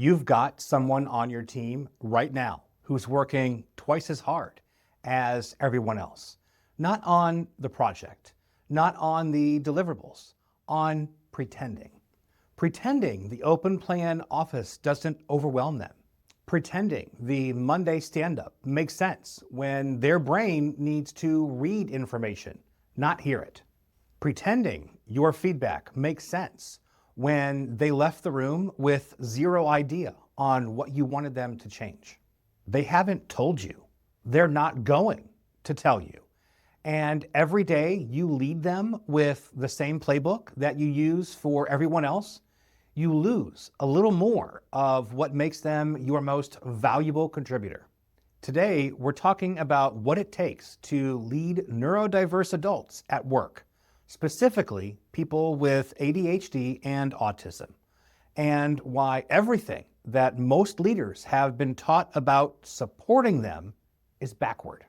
You've got someone on your team right now who's working twice as hard as everyone else, not on the project, not on the deliverables, on pretending. Pretending the open plan office doesn't overwhelm them. Pretending the Monday stand-up makes sense when their brain needs to read information, not hear it. Pretending your feedback makes sense when they left the room with zero idea on what you wanted them to change. They haven't told you. They're not going to tell you. And every day you lead them with the same playbook that you use for everyone else, you lose a little more of what makes them your most valuable contributor. Today, we're talking about what it takes to lead neurodiverse adults at work, specifically people with ADHD and autism, and why everything that most leaders have been taught about supporting them is backward.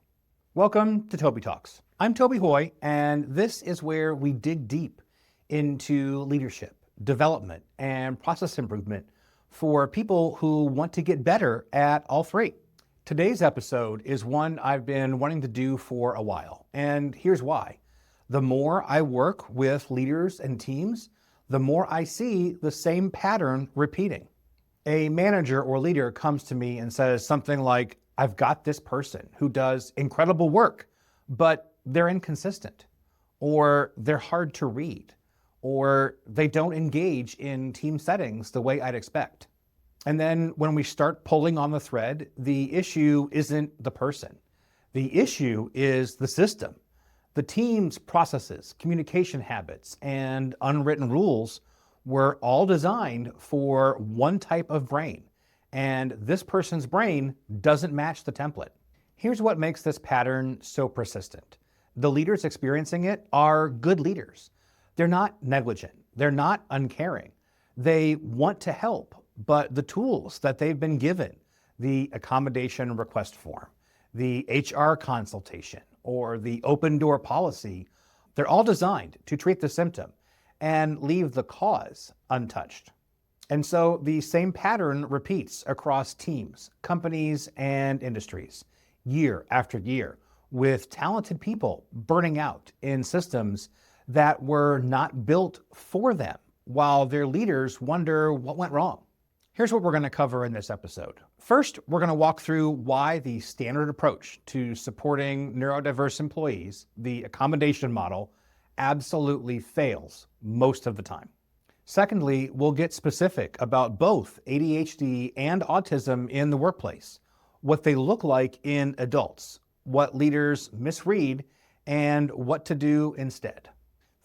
Welcome to Toby Talks. I'm Toby Hoy, and this is where we dig deep into leadership, development, and process improvement for people who want to get better at all three. Today's episode is one I've been wanting to do for a while, and here's why. The more I work with leaders and teams, the more I see the same pattern repeating. A manager or leader comes to me and says something like, I've got this person who does incredible work, but they're inconsistent, or they're hard to read, or they don't engage in team settings the way I'd expect. And then when we start pulling on the thread, the issue isn't the person. The issue is the system. The team's processes, communication habits, and unwritten rules were all designed for one type of brain, and this person's brain doesn't match the template. Here's what makes this pattern so persistent. The leaders experiencing it are good leaders. They're not negligent. They're not uncaring. They want to help, but the tools that they've been given, the accommodation request form, the HR consultation, or the open door policy, they're all designed to treat the symptom and leave the cause untouched. And so the same pattern repeats across teams, companies, and industries, year after year, with talented people burning out in systems that were not built for them, while their leaders wonder what went wrong. Here's what we're going to cover in this episode. First, we're going to walk through why the standard approach to supporting neurodiverse employees, the accommodation model, absolutely fails most of the time. Secondly, we'll get specific about both ADHD and autism in the workplace, what they look like in adults, what leaders misread, and what to do instead.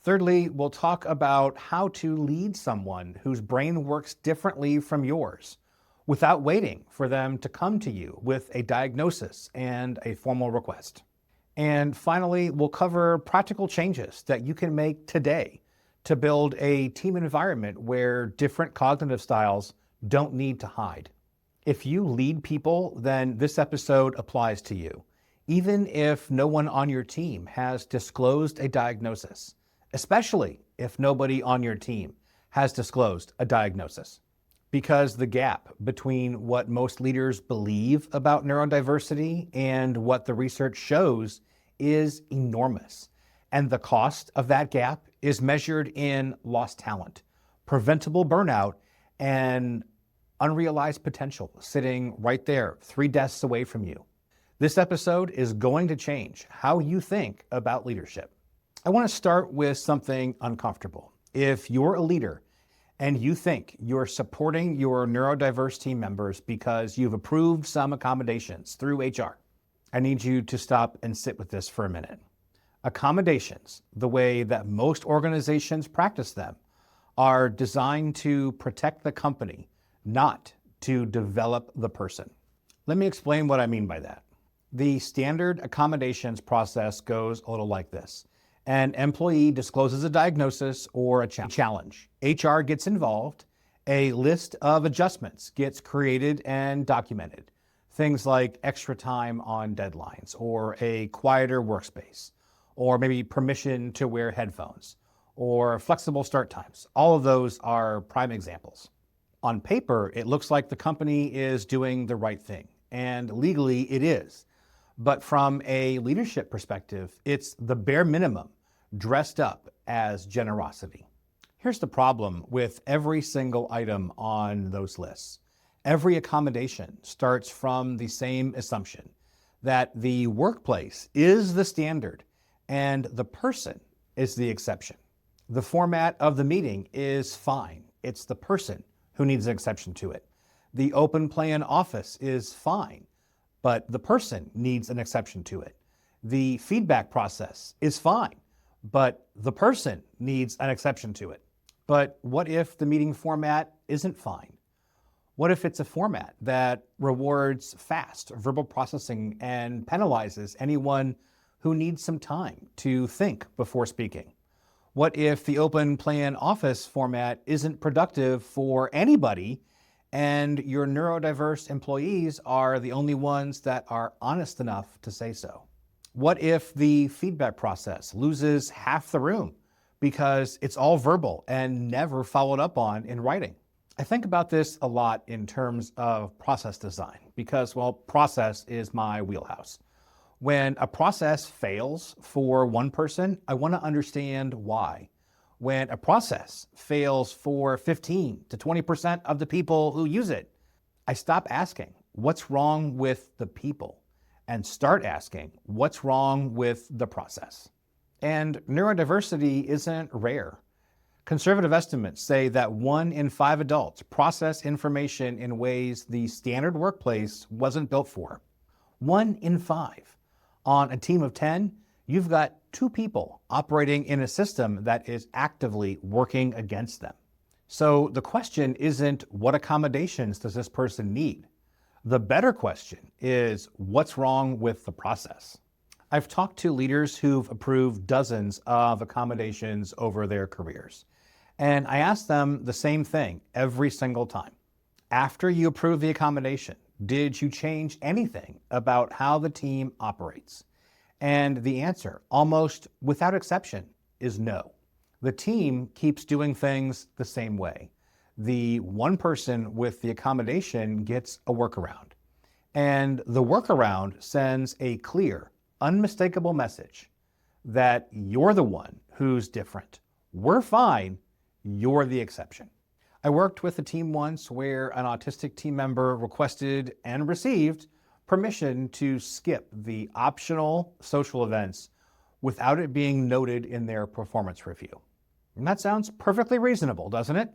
Thirdly, we'll talk about how to lead someone whose brain works differently from yours without waiting for them to come to you with a diagnosis and a formal request. And finally, we'll cover practical changes that you can make today to build a team environment where different cognitive styles don't need to hide. If you lead people, then this episode applies to you, even if no one on your team has disclosed a diagnosis, especially if nobody on your team has disclosed a diagnosis. Because the gap between what most leaders believe about neurodiversity and what the research shows is enormous. And the cost of that gap is measured in lost talent, preventable burnout, and unrealized potential sitting right there, 3 desks away from you. This episode is going to change how you think about leadership. I want to start with something uncomfortable. If you're a leader and you think you're supporting your neurodiverse team members because you've approved some accommodations through HR, I need you to stop and sit with this for a minute. Accommodations, the way that most organizations practice them, are designed to protect the company, not to develop the person. Let me explain what I mean by that. The standard accommodations process goes a little like this. An employee discloses a diagnosis or a challenge. HR gets involved. A list of adjustments gets created and documented. Things like extra time on deadlines, or a quieter workspace, or maybe permission to wear headphones, or flexible start times. All of those are prime examples. On paper, it looks like the company is doing the right thing, and legally it is. But from a leadership perspective, it's the bare minimum dressed up as generosity. Here's the problem with every single item on those lists. Every accommodation starts from the same assumption that the workplace is the standard and the person is the exception. The format of the meeting is fine. It's the person who needs an exception to it. The open plan office is fine, but the person needs an exception to it. The feedback process is fine, but the person needs an exception to it. But what if the meeting format isn't fine? What if it's a format that rewards fast verbal processing and penalizes anyone who needs some time to think before speaking? What if the open plan office format isn't productive for anybody and your neurodiverse employees are the only ones that are honest enough to say so? What if the feedback process loses half the room because it's all verbal and never followed up on in writing? I think about this a lot in terms of process design because, well, process is my wheelhouse. When a process fails for one person, I want to understand why. When a process fails for 15 to 20% of the people who use it, I stop asking, what's wrong with the people? And start asking, what's wrong with the process? And neurodiversity isn't rare. Conservative estimates say that 1 in 5 adults process information in ways the standard workplace wasn't built for. 1 in 5. On a team of 10, you've got 2 people operating in a system that is actively working against them. So the question isn't what accommodations does this person need? The better question is what's wrong with the process? I've talked to leaders who've approved dozens of accommodations over their careers. And I ask them the same thing every single time. After you approve the accommodation, did you change anything about how the team operates? And the answer, almost without exception, is no. The team keeps doing things the same way. The one person with the accommodation gets a workaround. And the workaround sends a clear, unmistakable message that you're the one who's different. We're fine, you're the exception. I worked with a team once where an autistic team member requested and received permission to skip the optional social events without it being noted in their performance review. And that sounds perfectly reasonable, doesn't it?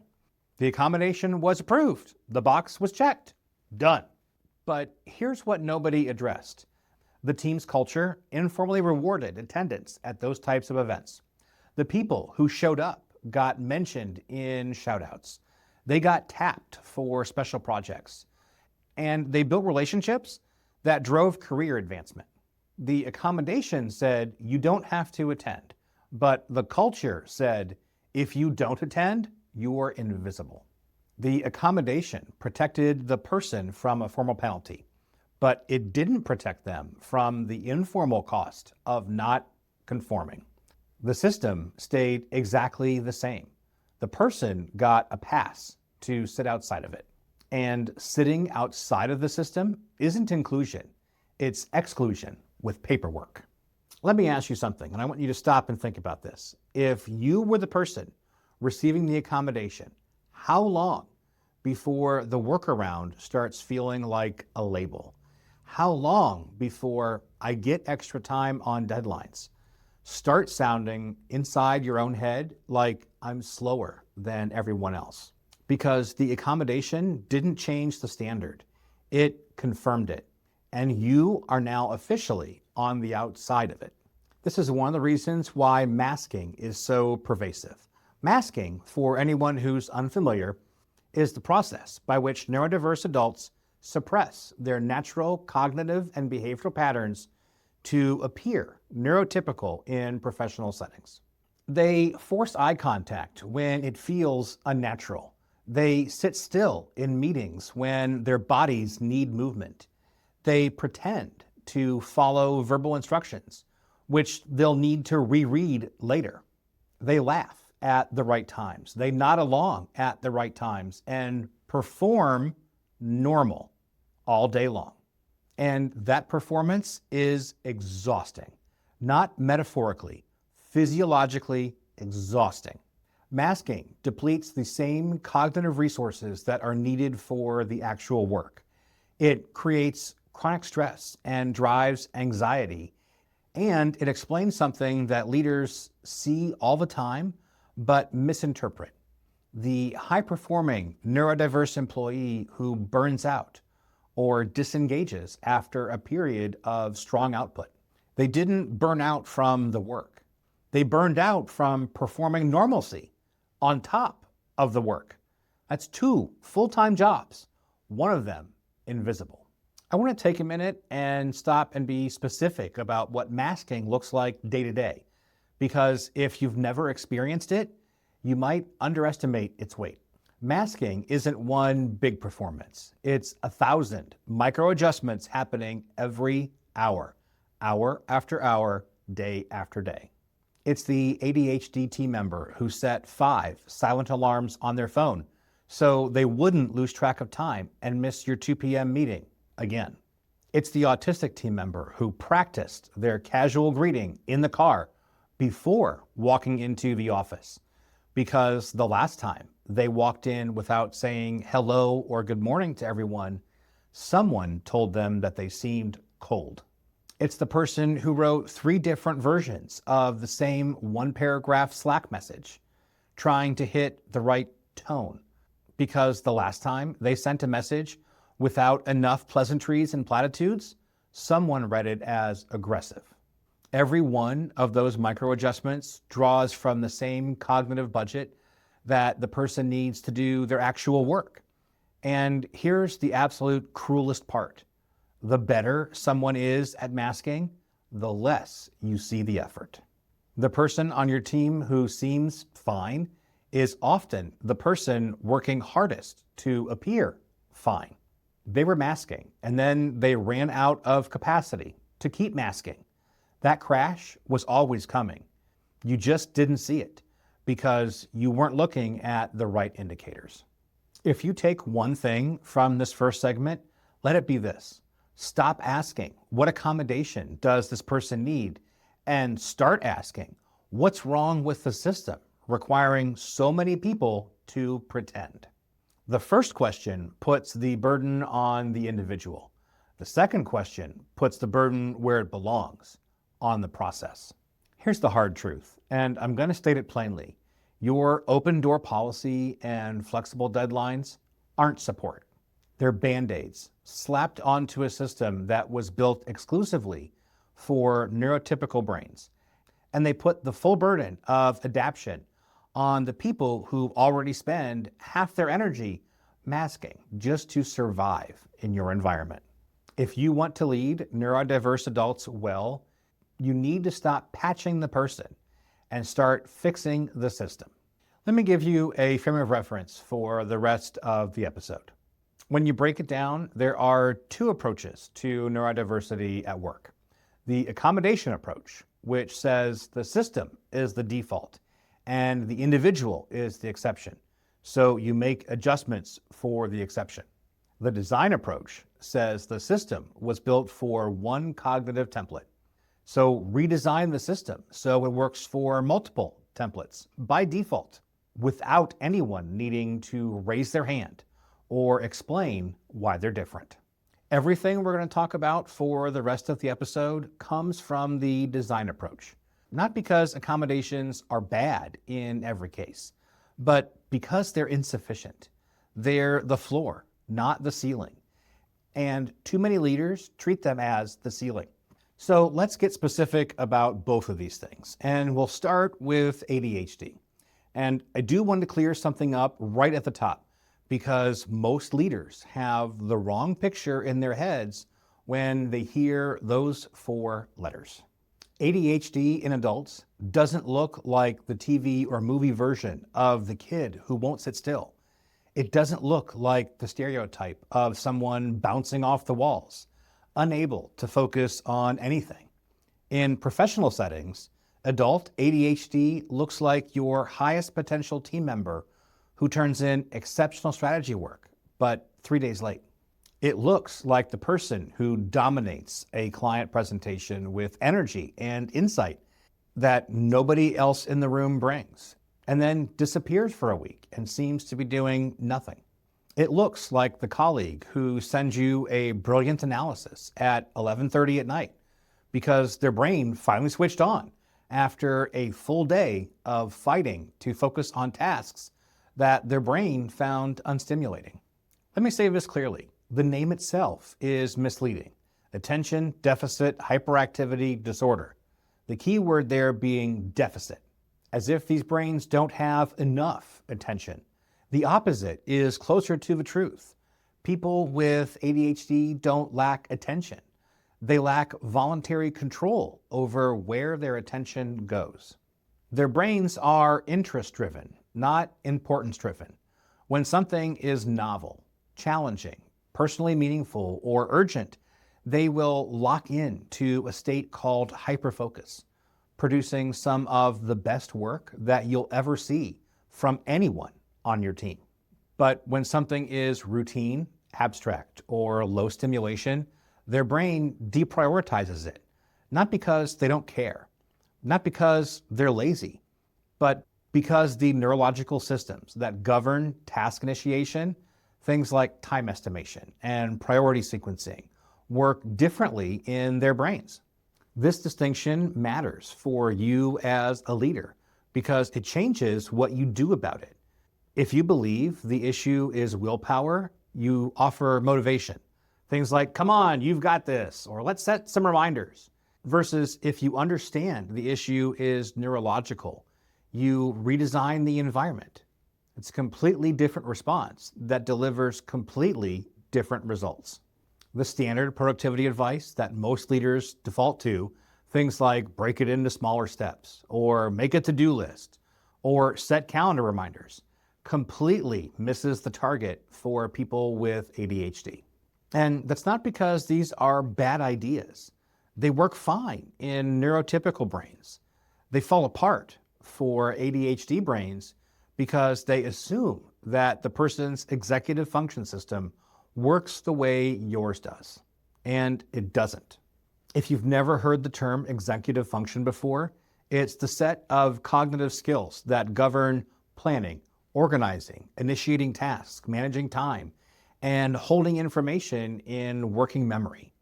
The accommodation was approved. The box was checked. Done. But here's what nobody addressed. The team's culture informally rewarded attendance at those types of events. The people who showed up got mentioned in shoutouts. They got tapped for special projects. And they built relationships that drove career advancement. The accommodation said you don't have to attend, but the culture said if you don't attend, you're invisible. The accommodation protected the person from a formal penalty, but it didn't protect them from the informal cost of not conforming. The system stayed exactly the same. The person got a pass to sit outside of it. And sitting outside of the system isn't inclusion, it's exclusion with paperwork. Let me ask you something, and I want you to stop and think about this. If you were the person receiving the accommodation, how long before the workaround starts feeling like a label? How long before I get extra time on deadlines start sounding inside your own head like I'm slower than everyone else? Because the accommodation didn't change the standard. It confirmed it. And you are now officially on the outside of it. This is one of the reasons why masking is so pervasive. Masking, for anyone who's unfamiliar, is the process by which neurodiverse adults suppress their natural cognitive and behavioral patterns to appear neurotypical in professional settings. They force eye contact when it feels unnatural. They sit still in meetings when their bodies need movement. They pretend to follow verbal instructions, which they'll need to reread later. They laugh at the right times. They nod along at the right times and perform normal all day long. And that performance is exhausting, not metaphorically, physiologically exhausting. Masking depletes the same cognitive resources that are needed for the actual work. It creates chronic stress and drives anxiety, and it explains something that leaders see all the time but misinterpret. The high-performing neurodiverse employee who burns out or disengages after a period of strong output. They didn't burn out from the work. They burned out from performing normalcy on top of the work. That's 2 full-time jobs, one of them invisible. I want to take a minute and stop and be specific about what masking looks like day to day, because if you've never experienced it, you might underestimate its weight. Masking isn't one big performance. It's 1,000 micro adjustments happening every hour, hour after hour, day after day. It's the ADHD team member who set 5 silent alarms on their phone so they wouldn't lose track of time and miss your 2 p.m. meeting again. It's the autistic team member who practiced their casual greeting in the car before walking into the office, because the last time they walked in without saying hello or good morning to everyone, someone told them that they seemed cold. It's the person who wrote 3 different versions of the same 1-paragraph Slack message, trying to hit the right tone, because the last time they sent a message without enough pleasantries and platitudes, someone read it as aggressive. Every one of those micro adjustments draws from the same cognitive budget that the person needs to do their actual work. And here's the absolute cruelest part. The better someone is at masking, the less you see the effort. The person on your team who seems fine is often the person working hardest to appear fine. They were masking, and then they ran out of capacity to keep masking. That crash was always coming. You just didn't see it because you weren't looking at the right indicators. If you take one thing from this first segment, let it be this. Stop asking, what accommodation does this person need? And start asking, what's wrong with the system requiring so many people to pretend? The first question puts the burden on the individual. The second question puts the burden where it belongs, on the process. Here's the hard truth, and I'm going to state it plainly. Your open door policy and flexible deadlines aren't support. They're Band-Aids slapped onto a system that was built exclusively for neurotypical brains. And they put the full burden of adaptation on the people who already spend half their energy masking just to survive in your environment. If you want to lead neurodiverse adults well, you need to stop patching the person and start fixing the system. Let me give you a frame of reference for the rest of the episode. When you break it down, there are 2 approaches to neurodiversity at work. The accommodation approach, which says the system is the default and the individual is the exception, so you make adjustments for the exception. The design approach says the system was built for one cognitive template, so redesign the system so it works for multiple templates by default without anyone needing to raise their hand or explain why they're different. Everything we're going to talk about for the rest of the episode comes from the design approach. Not because accommodations are bad in every case, but because they're insufficient. They're the floor, not the ceiling. And too many leaders treat them as the ceiling. So let's get specific about both of these things. And we'll start with ADHD. And I do want to clear something up right at the top, because most leaders have the wrong picture in their heads when they hear those 4 letters. ADHD in adults doesn't look like the TV or movie version of the kid who won't sit still. It doesn't look like the stereotype of someone bouncing off the walls, unable to focus on anything. In professional settings, adult ADHD looks like your highest potential team member who turns in exceptional strategy work, but 3 days late. It looks like the person who dominates a client presentation with energy and insight that nobody else in the room brings, and then disappears for a week and seems to be doing nothing. It looks like the colleague who sends you a brilliant analysis at 11:30 at night because their brain finally switched on after a full day of fighting to focus on tasks that their brain found unstimulating. Let me say this clearly. The name itself is misleading. Attention Deficit Hyperactivity Disorder. The key word there being deficit, as if these brains don't have enough attention. The opposite is closer to the truth. People with ADHD don't lack attention. They lack voluntary control over where their attention goes. Their brains are interest-driven, not importance-driven. When something is novel, challenging, personally meaningful, or urgent, they will lock in to a state called hyperfocus, producing some of the best work that you'll ever see from anyone on your team. But when something is routine, abstract, or low stimulation, their brain deprioritizes it, not because they don't care, not because they're lazy, but because the neurological systems that govern task initiation, things like time estimation and priority sequencing, work differently in their brains. This distinction matters for you as a leader because it changes what you do about it. If you believe the issue is willpower, you offer motivation. Things like, come on, you've got this, or let's set some reminders. Versus if you understand the issue is neurological, you redesign the environment. It's a completely different response that delivers completely different results. The standard productivity advice that most leaders default to, things like break it into smaller steps, or make a to-do list, or set calendar reminders, completely misses the target for people with ADHD. And that's not because these are bad ideas. They work fine in neurotypical brains. They fall apart for ADHD brains because they assume that the person's executive function system works the way yours does, and it doesn't. If you've never heard the term executive function before, it's the set of cognitive skills that govern planning, organizing, initiating tasks, managing time, and holding information in working memory.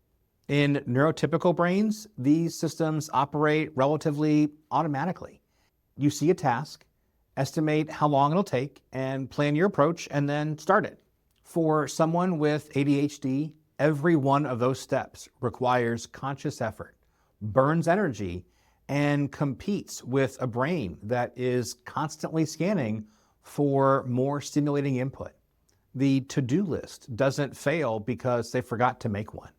In neurotypical brains, these systems operate relatively automatically. You see a task, estimate how long it'll take, and plan your approach, and then start it. For someone with ADHD, every one of those steps requires conscious effort, burns energy, and competes with a brain that is constantly scanning for more stimulating input. The to-do list doesn't fail because they forgot to make one.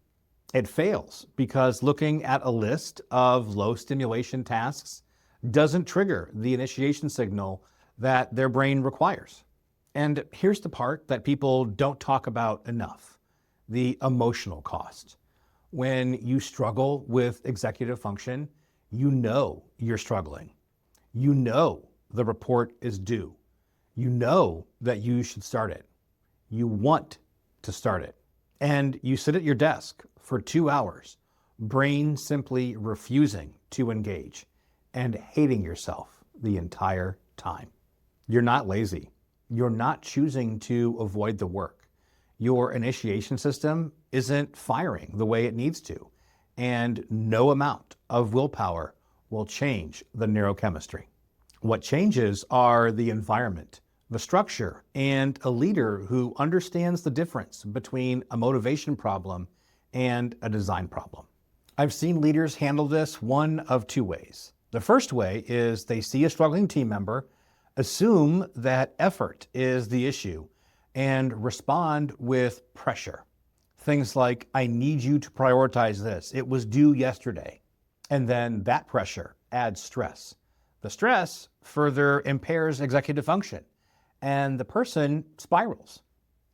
It fails because looking at a list of low stimulation tasks doesn't trigger the initiation signal that their brain requires. And here's the part that people don't talk about enough: the emotional cost. When you struggle with executive function, you know you're struggling. You know the report is due. You know that you should start it. You want to start it. And you sit at your desk for 2 hours, brain simply refusing to engage and hating yourself the entire time. You're not lazy. You're not choosing to avoid the work. Your initiation system isn't firing the way it needs to, and no amount of willpower will change the neurochemistry. What changes are the environment, the structure, and a leader who understands the difference between a motivation problem and a design problem. I've seen leaders handle this one of two ways. The first way is they see a struggling team member, assume that effort is the issue, and respond with pressure. Things like, I need you to prioritize this. It was due yesterday. And then that pressure adds stress. The stress further impairs executive function, and the person spirals.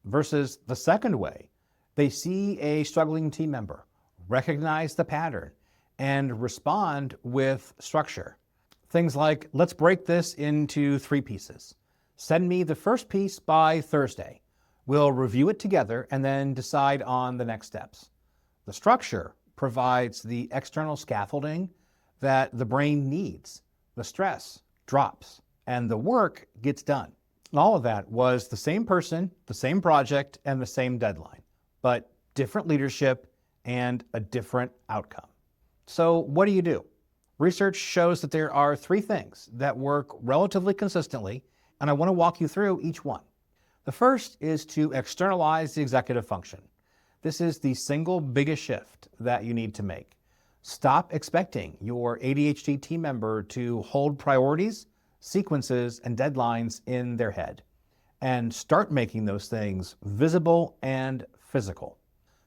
Versus the second way, they see a struggling team member, recognize the pattern, and respond with structure. Things like, let's break this into 3 pieces. Send me the first piece by Thursday. We'll review it together and then decide on the next steps. The structure provides the external scaffolding that the brain needs. The stress drops and the work gets done. And all of that was the same person, the same project, and the same deadline, but different leadership and a different outcome. So what do? Research shows that there are 3 things that work relatively consistently, and I want to walk you through each one. The first is to externalize the executive function. This is the single biggest shift that you need to make. Stop expecting your ADHD team member to hold priorities, sequences, and deadlines in their head, and start making those things visible and physical.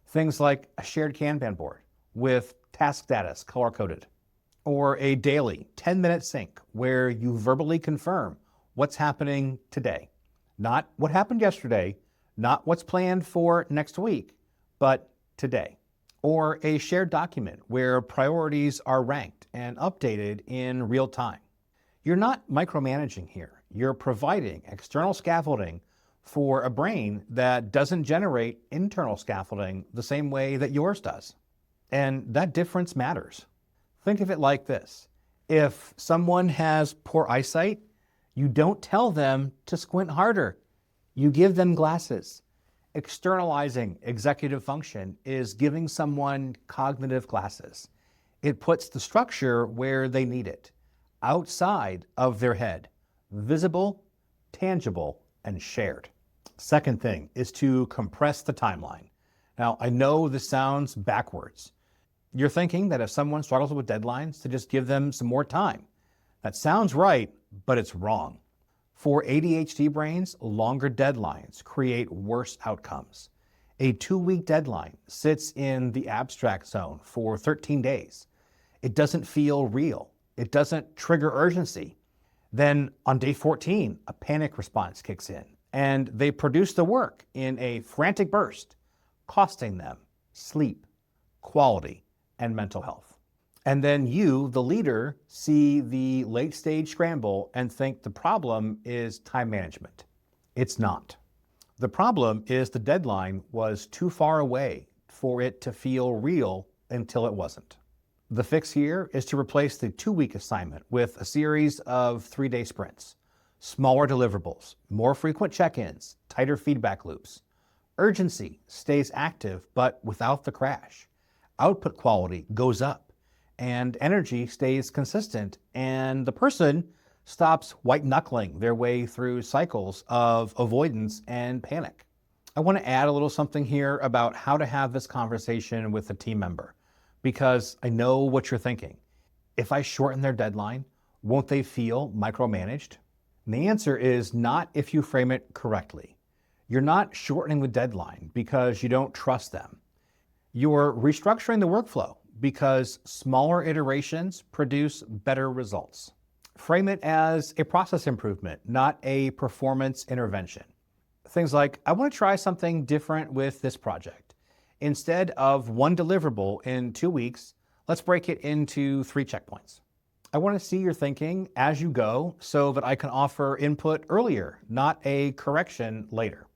Things like a shared Kanban board with task status color-coded, or a daily 10-minute sync where you verbally confirm what's happening today. Not what happened yesterday, not what's planned for next week, but today. Or a shared document where priorities are ranked and updated in real time. You're not micromanaging here. You're providing external scaffolding for a brain that doesn't generate internal scaffolding the same way that yours does. And that difference matters. Think of it like this. If someone has poor eyesight, you don't tell them to squint harder. You give them glasses. Externalizing executive function is giving someone cognitive glasses. It puts the structure where they need it, outside of their head, visible, tangible, and shared. Second thing is to compress the timeline. Now, I know this sounds backwards. You're thinking that if someone struggles with deadlines, to just give them some more time. That sounds right, but it's wrong. For ADHD brains, longer deadlines create worse outcomes. A 2-week deadline sits in the abstract zone for 13 days. It doesn't feel real. It doesn't trigger urgency. Then on day 14, a panic response kicks in, and they produce the work in a frantic burst, costing them sleep, quality, and mental health. And then you, the leader, see the late stage scramble and think the problem is time management. It's not. The problem is the deadline was too far away for it to feel real until it wasn't. The fix here is to replace the 2-week assignment with a series of 3-day sprints, smaller deliverables, more frequent check-ins, tighter feedback loops. Urgency stays active, but without the crash. Output quality goes up, and energy stays consistent, and the person stops white-knuckling their way through cycles of avoidance and panic. I want to add a little something here about how to have this conversation with a team member, because I know what you're thinking. If I shorten their deadline, won't they feel micromanaged? And the answer is not if you frame it correctly. You're not shortening the deadline because you don't trust them. You're restructuring the workflow because smaller iterations produce better results. Frame it as a process improvement, not a performance intervention. Things like, I want to try something different with this project. Instead of 1 deliverable in 2 weeks, let's break it into 3 checkpoints. I want to see your thinking as you go so that I can offer input earlier, not a correction later.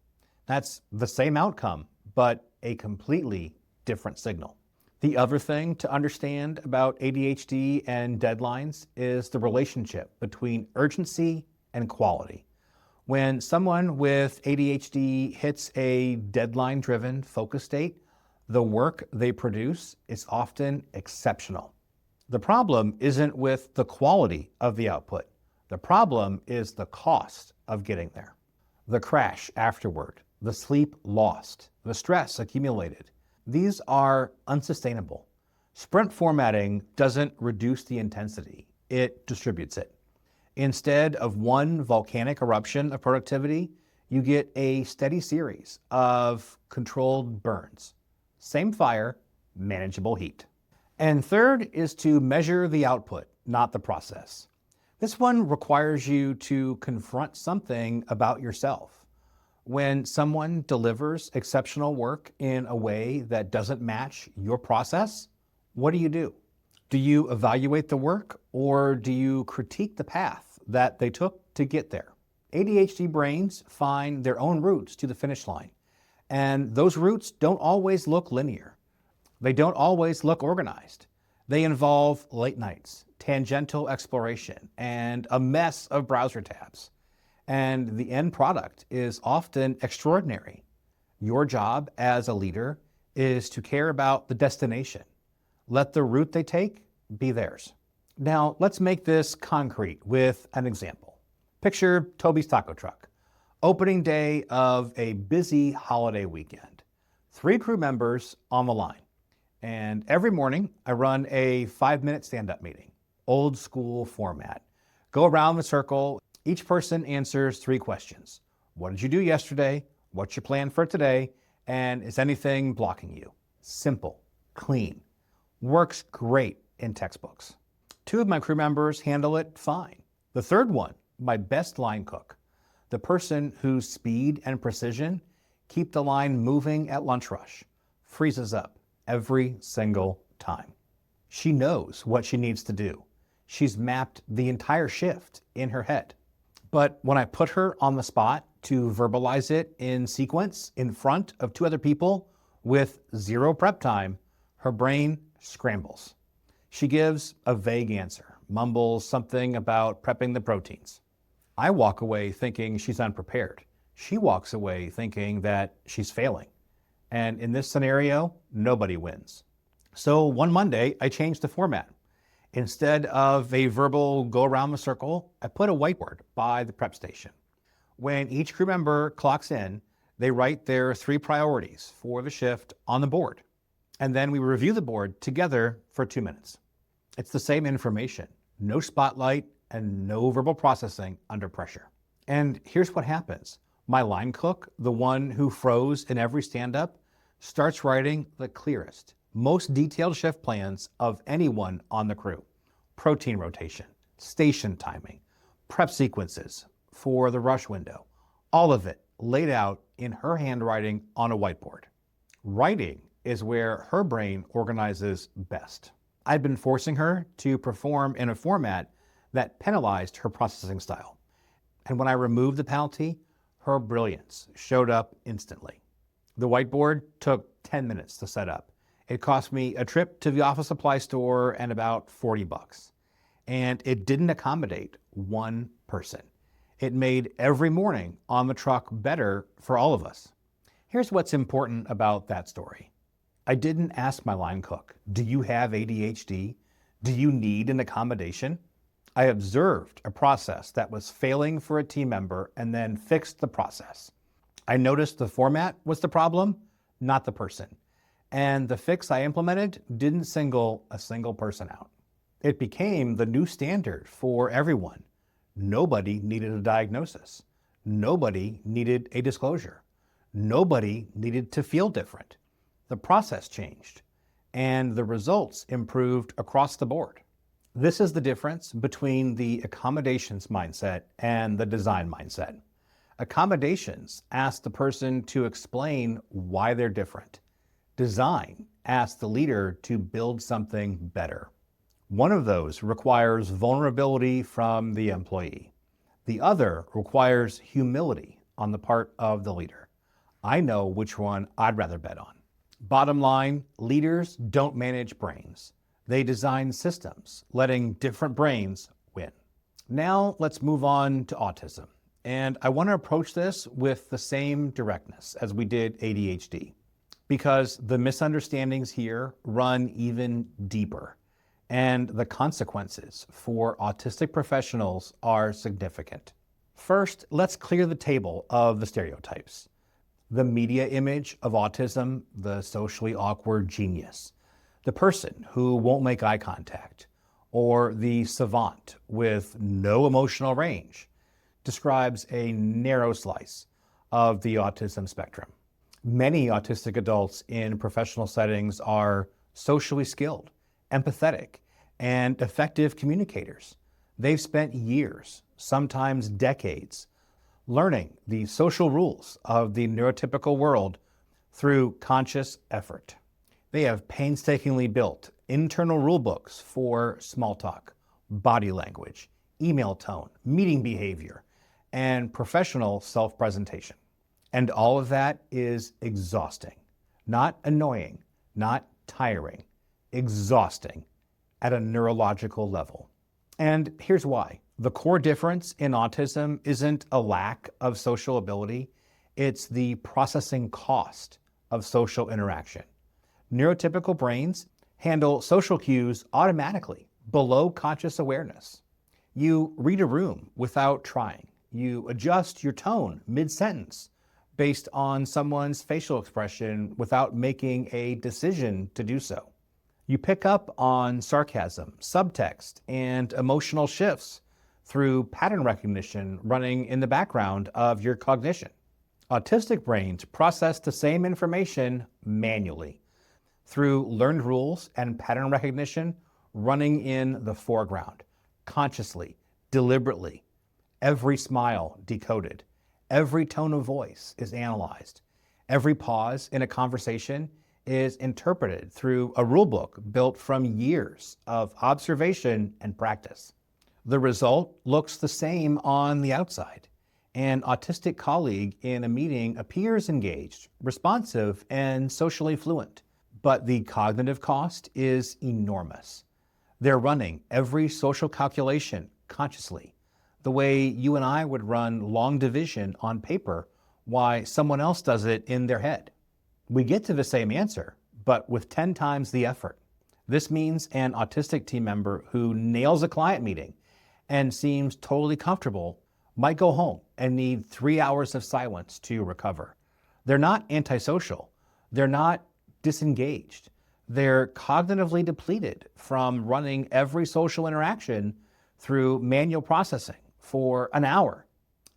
That's the same outcome, but a completely different signal. The other thing to understand about ADHD and deadlines is the relationship between urgency and quality. When someone with ADHD hits a deadline-driven focus state, the work they produce is often exceptional. The problem isn't with the quality of the output. The problem is the cost of getting there. The crash afterward, the sleep lost, the stress accumulated. These are unsustainable. Sprint formatting doesn't reduce the intensity, it distributes it. Instead of one volcanic eruption of productivity, you get a steady series of controlled burns. Same fire, manageable heat. And third is to measure the output, not the process. This one requires you to confront something about yourself. When someone delivers exceptional work in a way that doesn't match your process, what do? Do you evaluate the work or do you critique the path that they took to get there? ADHD brains find their own routes to the finish line, and those routes don't always look linear. They don't always look organized. They involve late nights, tangential exploration, and a mess of browser tabs. And the end product is often extraordinary. Your job as a leader is to care about the destination. Let the route they take be theirs. Now, let's make this concrete with an example. Picture Toby's taco truck. Opening day of a busy holiday weekend. 3 crew members on the line. And every morning, I run a 5-minute stand-up meeting. Old school format. Go around the circle. Each person answers 3 questions. What did you do yesterday? What's your plan for today? And is anything blocking you? Simple, clean. Works great in textbooks. 2 of my crew members handle it fine. The third one, my best line cook, the person whose speed and precision keep the line moving at lunch rush, freezes up every single time. She knows what she needs to do. She's mapped the entire shift in her head. But when I put her on the spot to verbalize it in sequence in front of 2 other people with 0 prep time, her brain scrambles. She gives a vague answer, mumbles something about prepping the proteins. I walk away thinking she's unprepared. She walks away thinking that she's failing. And in this scenario, nobody wins. So one Monday, I changed the format. Instead of a verbal go around the circle, I put a whiteboard by the prep station. When each crew member clocks in, they write their 3 priorities for the shift on the board. And then we review the board together for 2 minutes. It's the same information, no spotlight and no verbal processing under pressure. And here's what happens. My line cook, the one who froze in every stand-up, starts writing the clearest, most detailed shift plans of anyone on the crew. Protein rotation, station timing, prep sequences for the rush window, all of it laid out in her handwriting on a whiteboard. Writing is where her brain organizes best. I'd been forcing her to perform in a format that penalized her processing style. And when I removed the penalty, her brilliance showed up instantly. The whiteboard took 10 minutes to set up. It cost me a trip to the office supply store and about $40. And it didn't accommodate one person. It made every morning on the truck better for all of us. Here's what's important about that story. I didn't ask my line cook, do you have ADHD? Do you need an accommodation? I observed a process that was failing for a team member and then fixed the process. I noticed the format was the problem, not the person. And the fix I implemented didn't single a single person out. It became the new standard for everyone. Nobody needed a diagnosis. Nobody needed a disclosure. Nobody needed to feel different. The process changed, and the results improved across the board. This is the difference between the accommodations mindset and the design mindset. Accommodations ask the person to explain why they're different. Design asks the leader to build something better. One of those requires vulnerability from the employee. The other requires humility on the part of the leader. I know which one I'd rather bet on. Bottom line, leaders don't manage brains. They design systems, letting different brains win. Now let's move on to autism. And I want to approach this with the same directness as we did ADHD, because the misunderstandings here run even deeper, and the consequences for autistic professionals are significant. First, let's clear the table of the stereotypes. The media image of autism, the socially awkward genius, the person who won't make eye contact, or the savant with no emotional range, describes a narrow slice of the autism spectrum. Many autistic adults in professional settings are socially skilled, empathetic, and effective communicators. They've spent years, sometimes decades, learning the social rules of the neurotypical world through conscious effort. They have painstakingly built internal rule books for small talk, body language, email tone, meeting behavior, and professional self-presentation. And all of that is exhausting, not annoying, not tiring, exhausting at a neurological level. And here's why. The core difference in autism isn't a lack of social ability, it's the processing cost of social interaction. Neurotypical brains handle social cues automatically, below conscious awareness. You read a room without trying. You adjust your tone mid-sentence based on someone's facial expression without making a decision to do so. You pick up on sarcasm, subtext, and emotional shifts through pattern recognition running in the background of your cognition. Autistic brains process the same information manually through learned rules and pattern recognition running in the foreground, consciously, deliberately. Every smile decoded. Every tone of voice is analyzed. Every pause in a conversation is interpreted through a rulebook built from years of observation and practice. The result looks the same on the outside. An autistic colleague in a meeting appears engaged, responsive, and socially fluent, but the cognitive cost is enormous. They're running every social calculation consciously, the way you and I would run long division on paper, while someone else does it in their head. We get to the same answer, but with 10 times the effort. This means an autistic team member who nails a client meeting and seems totally comfortable might go home and need 3 hours of silence to recover. They're not antisocial. They're not disengaged. They're cognitively depleted from running every social interaction through manual processing for an hour.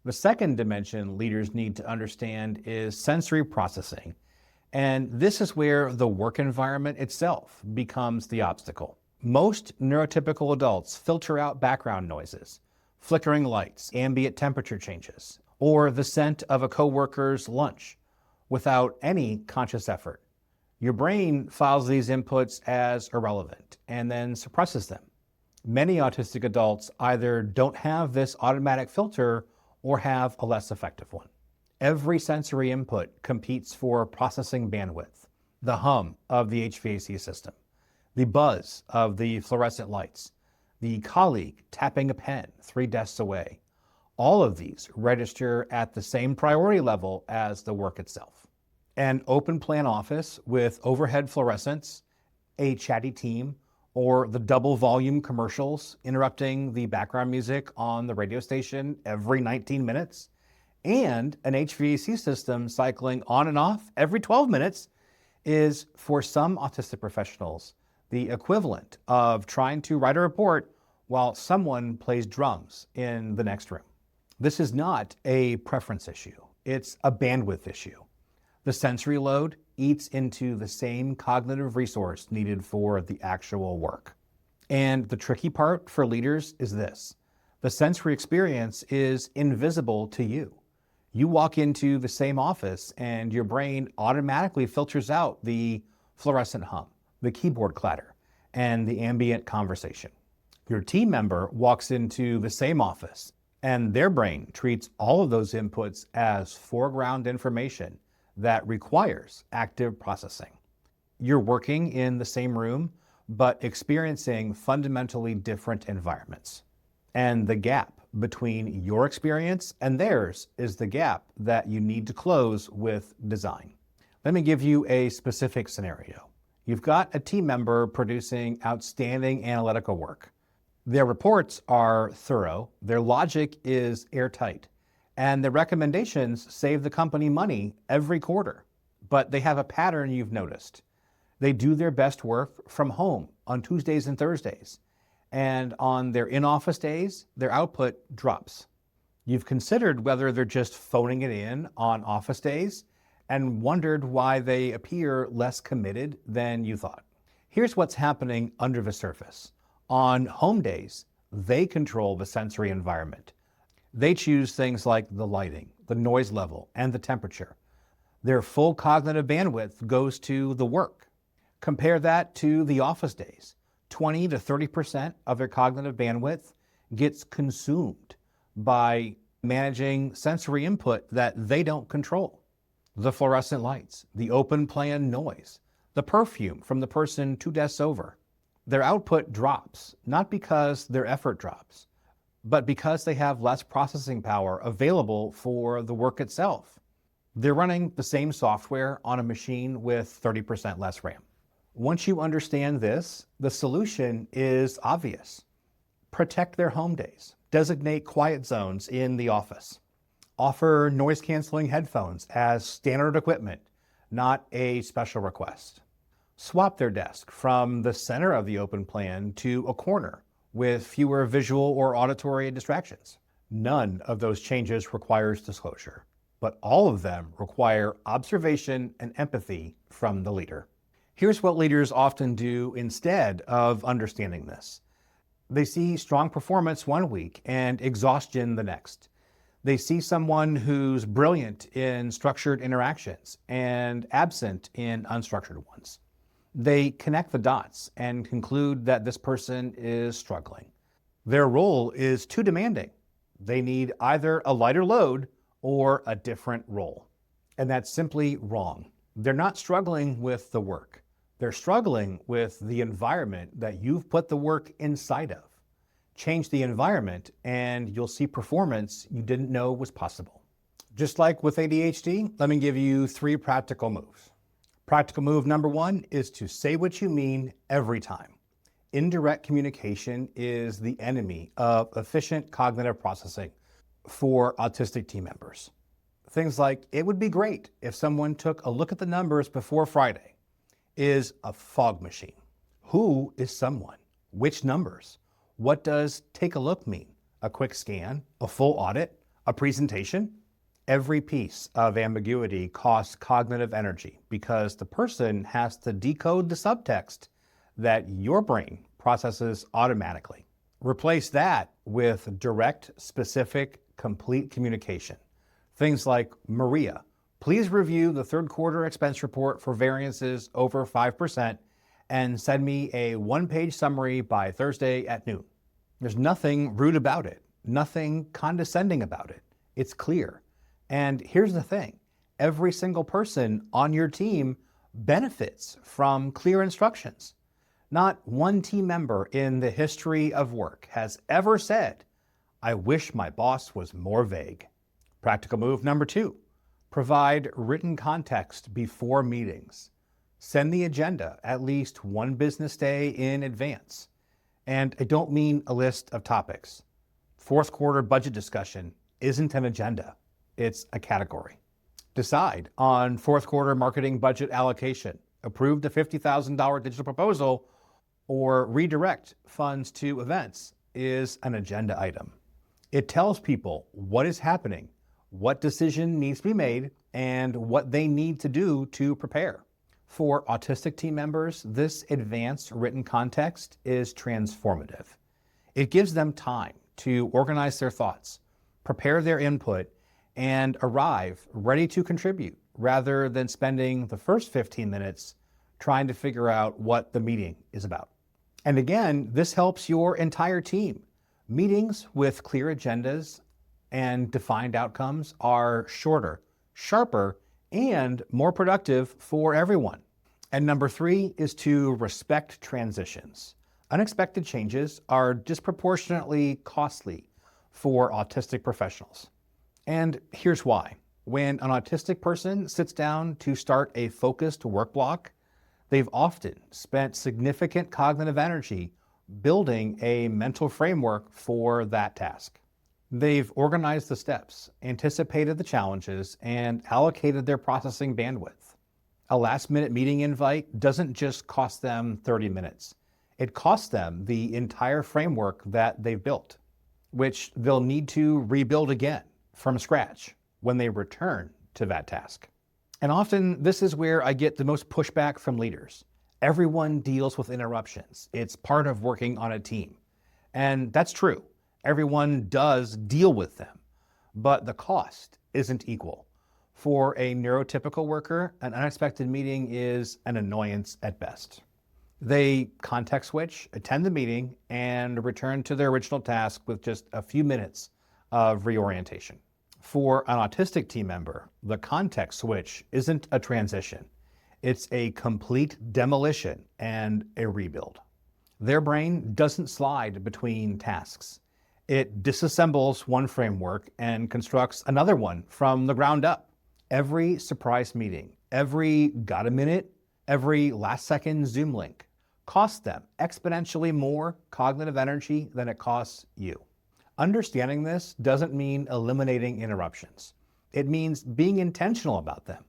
The second dimension leaders need to understand is sensory processing. And this is where the work environment itself becomes the obstacle. Most neurotypical adults filter out background noises, flickering lights, ambient temperature changes, or the scent of a coworker's lunch without any conscious effort. Your brain files these inputs as irrelevant and then suppresses them. Many autistic adults either don't have this automatic filter or have a less effective one. Every sensory input competes for processing bandwidth. The hum of the HVAC system, the buzz of the fluorescent lights, the colleague tapping a pen 3 desks away. All of these register at the same priority level as the work itself. An open plan office with overhead fluorescents, a chatty team, or the double volume commercials interrupting the background music on the radio station every 19 minutes, and an HVAC system cycling on and off every 12 minutes is, for some autistic professionals, the equivalent of trying to write a report while someone plays drums in the next room. This is not a preference issue. It's a bandwidth issue. The sensory load eats into the same cognitive resource needed for the actual work. And the tricky part for leaders is this. The sensory experience is invisible to you. You walk into the same office and your brain automatically filters out the fluorescent hum, the keyboard clatter, and the ambient conversation. Your team member walks into the same office and their brain treats all of those inputs as foreground information that requires active processing. You're working in the same room, but experiencing fundamentally different environments. And the gap between your experience and theirs is the gap that you need to close with design. Let me give you a specific scenario. You've got a team member producing outstanding analytical work. Their reports are thorough, their logic is airtight, and the recommendations save the company money every quarter. But they have a pattern you've noticed. They do their best work from home on Tuesdays and Thursdays, and on their in-office days, their output drops. You've considered whether they're just phoning it in on office days and wondered why they appear less committed than you thought. Here's what's happening under the surface. On home days, they control the sensory environment. They choose things like the lighting, the noise level, and the temperature. Their full cognitive bandwidth goes to the work. Compare that to the office days. 20 to 30% of their cognitive bandwidth gets consumed by managing sensory input that they don't control. The fluorescent lights, the open plan noise, the perfume from the person 2 desks over. Their output drops, not because their effort drops, but because they have less processing power available for the work itself. They're running the same software on a machine with 30% less RAM. Once you understand this, the solution is obvious. Protect their home days. Designate quiet zones in the office. Offer noise-canceling headphones as standard equipment, not a special request. Swap their desk from the center of the open plan to a corner with fewer visual or auditory distractions. None of those changes requires disclosure, but all of them require observation and empathy from the leader. Here's what leaders often do instead of understanding this. They see strong performance one week and exhaustion the next. They see someone who's brilliant in structured interactions and absent in unstructured ones. They connect the dots and conclude that this person is struggling. Their role is too demanding. They need either a lighter load or a different role. And that's simply wrong. They're not struggling with the work. They're struggling with the environment that you've put the work inside of. Change the environment and you'll see performance you didn't know was possible. Just like with ADHD, let me give you 3 practical moves. Practical move number 1 is to say what you mean every time. Indirect communication is the enemy of efficient cognitive processing for autistic team members. Things like, it would be great if someone took a look at the numbers before Friday, is a fog machine. Who is someone? Which numbers? What does take a look mean? A quick scan? A full audit? A presentation? Every piece of ambiguity costs cognitive energy because the person has to decode the subtext that your brain processes automatically. Replace that with direct, specific, complete communication. Things like, Maria, please review the third quarter expense report for variances over 5% and send me a 1-page summary by Thursday at noon. There's nothing rude about it, nothing condescending about it. It's clear. And here's the thing, every single person on your team benefits from clear instructions. Not one team member in the history of work has ever said, I wish my boss was more vague. Practical move number 2, provide written context before meetings. Send the agenda at least 1 business day in advance. And I don't mean a list of topics. Fourth quarter budget discussion isn't an agenda. It's a category. Decide on fourth quarter marketing budget allocation, approve the $50,000 digital proposal, or redirect funds to events is an agenda item. It tells people what is happening, what decision needs to be made, and what they need to do to prepare. For autistic team members, this advanced written context is transformative. It gives them time to organize their thoughts, prepare their input, and arrive ready to contribute rather than spending the first 15 minutes trying to figure out what the meeting is about. And again, this helps your entire team. Meetings with clear agendas and defined outcomes are shorter, sharper, and more productive for everyone. And number 3 is to respect transitions. Unexpected changes are disproportionately costly for autistic professionals. And here's why. When an autistic person sits down to start a focused work block, they've often spent significant cognitive energy building a mental framework for that task. They've organized the steps, anticipated the challenges, and allocated their processing bandwidth. A last-minute meeting invite doesn't just cost them 30 minutes. It costs them the entire framework that they've built, which they'll need to rebuild again from scratch when they return to that task. And often this is where I get the most pushback from leaders. Everyone deals with interruptions. It's part of working on a team. And that's true. Everyone does deal with them, but the cost isn't equal. For a neurotypical worker, an unexpected meeting is an annoyance at best. They context switch, attend the meeting, and return to their original task with just a few minutes of reorientation. For an autistic team member, the context switch isn't a transition. It's a complete demolition and a rebuild. Their brain doesn't slide between tasks. It disassembles one framework and constructs another one from the ground up. Every surprise meeting, every got a minute, every last second Zoom link costs them exponentially more cognitive energy than it costs you. Understanding this doesn't mean eliminating interruptions. It means being intentional about them.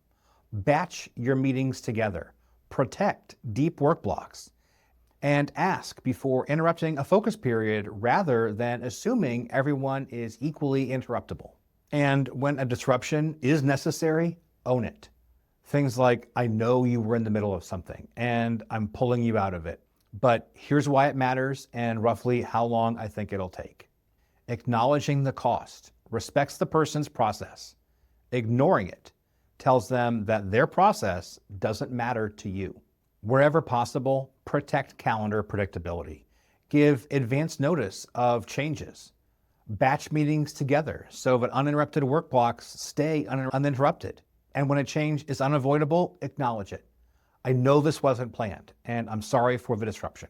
Batch your meetings together. Protect deep work blocks. And ask before interrupting a focus period rather than assuming everyone is equally interruptible. And when a disruption is necessary, own it. Things like, I know you were in the middle of something and I'm pulling you out of it, but here's why it matters and roughly how long I think it'll take. Acknowledging the cost respects the person's process. Ignoring it tells them that their process doesn't matter to you. Wherever possible, protect calendar predictability. Give advance notice of changes. Batch meetings together so that uninterrupted work blocks stay uninterrupted. And when a change is unavoidable, acknowledge it. I know this wasn't planned, and I'm sorry for the disruption.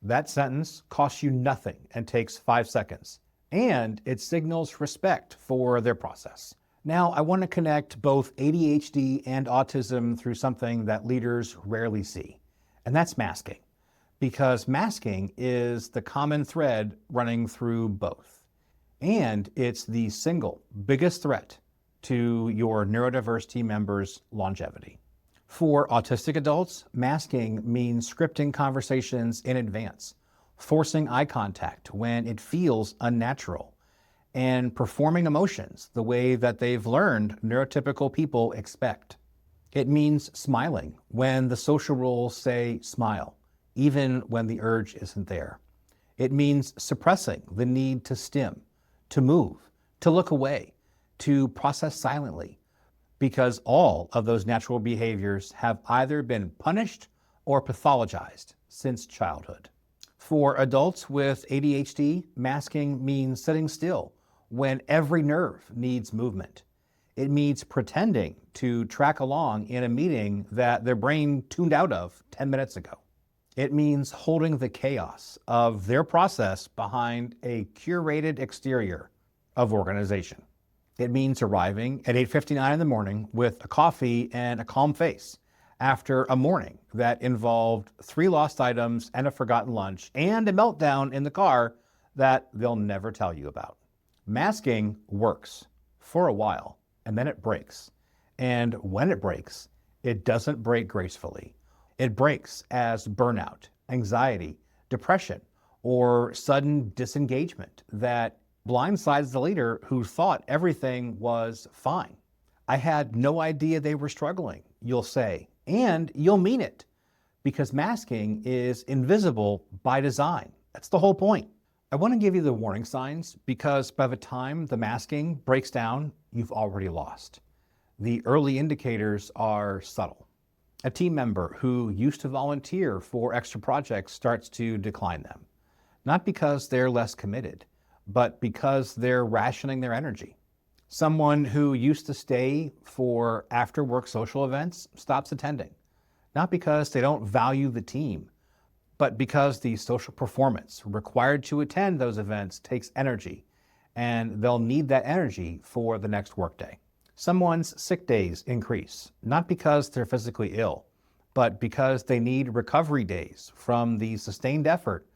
That sentence costs you nothing and takes 5 seconds, and it signals respect for their process. Now, I want to connect both ADHD and autism through something that leaders rarely see, and that's masking, because masking is the common thread running through both, and it's the single biggest threat to your neurodiverse team members' longevity. For autistic adults, masking means scripting conversations in advance, forcing eye contact when it feels unnatural, and performing emotions the way that they've learned neurotypical people expect. It means smiling when the social rules say smile, even when the urge isn't there. It means suppressing the need to stim, to move, to look away, to process silently, because all of those natural behaviors have either been punished or pathologized since childhood. For adults with ADHD, masking means sitting still when every nerve needs movement. It means pretending to track along in a meeting that their brain tuned out of 10 minutes ago. It means holding the chaos of their process behind a curated exterior of organization. It means arriving at 8:59 in the morning with a coffee and a calm face after a morning that involved 3 lost items and a forgotten lunch and a meltdown in the car that they'll never tell you about. Masking works for a while, and then it breaks. And when it breaks, it doesn't break gracefully. It breaks as burnout, anxiety, depression, or sudden disengagement that blindsides the leader who thought everything was fine. I had no idea they were struggling, you'll say, and you'll mean it, because masking is invisible by design. That's the whole point. I want to give you the warning signs because by the time the masking breaks down, you've already lost. The early indicators are subtle. A team member who used to volunteer for extra projects starts to decline them, not because they're less committed, but because they're rationing their energy. Someone who used to stay for after-work social events stops attending, not because they don't value the team, but because the social performance required to attend those events takes energy, and they'll need that energy for the next workday. Someone's sick days increase, not because they're physically ill, but because they need recovery days from the sustained effort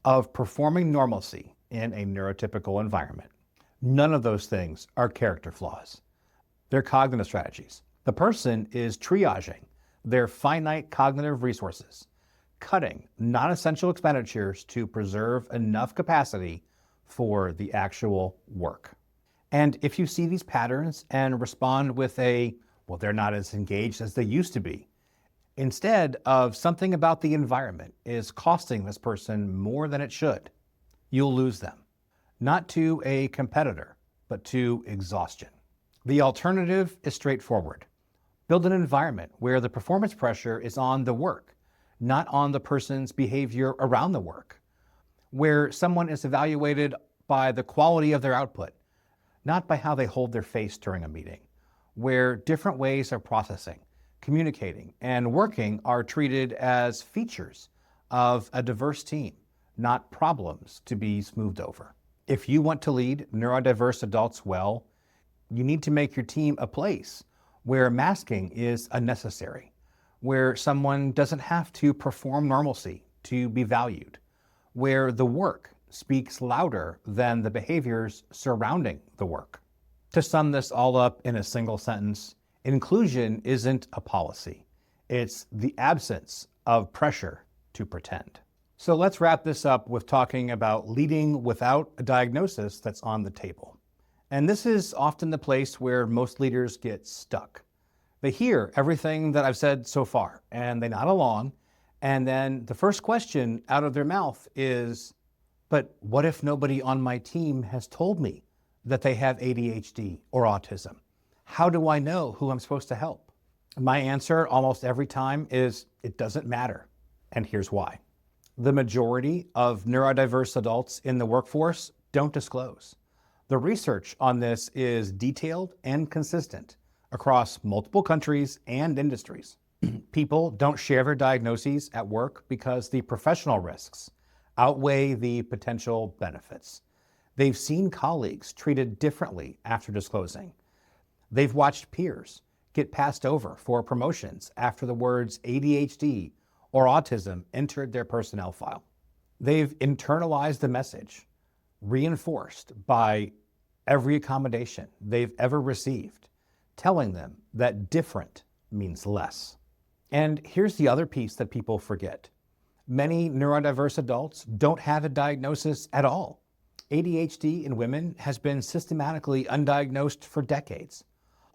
of performing normalcy in a neurotypical environment. None of those things are character flaws. They're cognitive strategies. The person is triaging their finite cognitive resources, cutting non-essential expenditures to preserve enough capacity for the actual work. And if you see these patterns and respond with well, they're not as engaged as they used to be, instead of something about the environment is costing this person more than it should, you'll lose them. Not to a competitor, but to exhaustion. The alternative is straightforward. Build an environment where the performance pressure is on the work, not on the person's behavior around the work, where someone is evaluated by the quality of their output, not by how they hold their face during a meeting, where different ways of processing, communicating, and working are treated as features of a diverse team, not problems to be smoothed over. If you want to lead neurodiverse adults well, you need to make your team a place where masking is unnecessary, where someone doesn't have to perform normalcy to be valued, where the work speaks louder than the behaviors surrounding the work. To sum this all up in a single sentence, inclusion isn't a policy. It's the absence of pressure to pretend. So let's wrap this up with talking about leading without a diagnosis that's on the table. And this is often the place where most leaders get stuck. They hear everything that I've said so far, and they nod along, and then the first question out of their mouth is, but what if nobody on my team has told me that they have ADHD or autism? How do I know who I'm supposed to help? My answer almost every time is, it doesn't matter, and here's why. The majority of neurodiverse adults in the workforce don't disclose. The research on this is detailed and consistent across multiple countries and industries. People don't share their diagnoses at work because the professional risks outweigh the potential benefits. They've seen colleagues treated differently after disclosing. They've watched peers get passed over for promotions after the words ADHD or autism entered their personnel file. They've internalized the message, reinforced by every accommodation they've ever received, telling them that different means less. And here's the other piece that people forget. Many neurodiverse adults don't have a diagnosis at all. ADHD in women has been systematically undiagnosed for decades.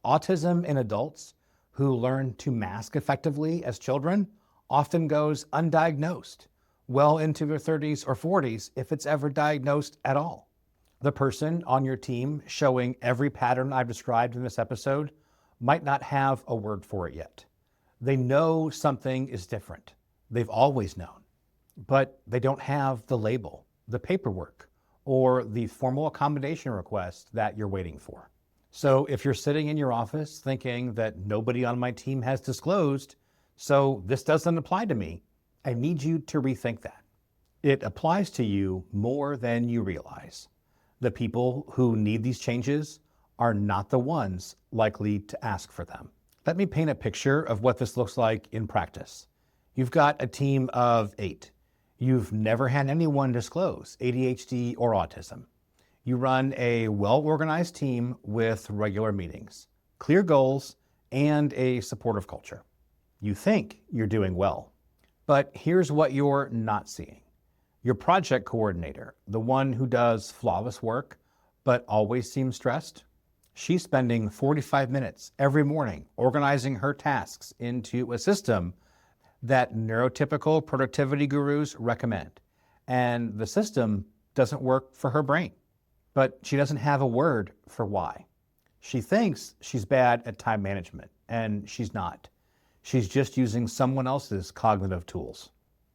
Autism in adults who learn to mask effectively as children often goes undiagnosed, well into their 30s or 40s if it's ever diagnosed at all. The person on your team showing every pattern I've described in this episode might not have a word for it yet. They know something is different. They've always known, but they don't have the label, the paperwork, or the formal accommodation request that you're waiting for. So if you're sitting in your office thinking that nobody on my team has disclosed, so this doesn't apply to me, I need you to rethink that. It applies to you more than you realize. The people who need these changes are not the ones likely to ask for them. Let me paint a picture of what this looks like in practice. You've got a team of 8. You've never had anyone disclose ADHD or autism. You run a well-organized team with regular meetings, clear goals, and a supportive culture. You think you're doing well, but here's what you're not seeing. Your project coordinator, the one who does flawless work, but always seems stressed, she's spending 45 minutes every morning organizing her tasks into a system that neurotypical productivity gurus recommend. And the system doesn't work for her brain, but she doesn't have a word for why. She thinks she's bad at time management, and she's not. She's just using someone else's cognitive tools.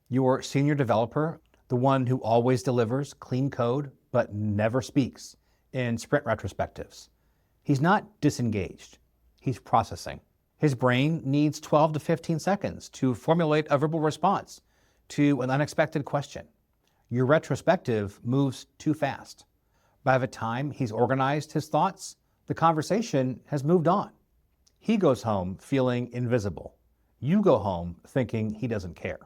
Your senior developer, the one who always delivers clean code but never speaks in sprint retrospectives, he's not disengaged, he's processing. His brain needs 12 to 15 seconds to formulate a verbal response to an unexpected question. Your retrospective moves too fast. By the time he's organized his thoughts, the conversation has moved on. He goes home feeling invisible. You go home thinking he doesn't care.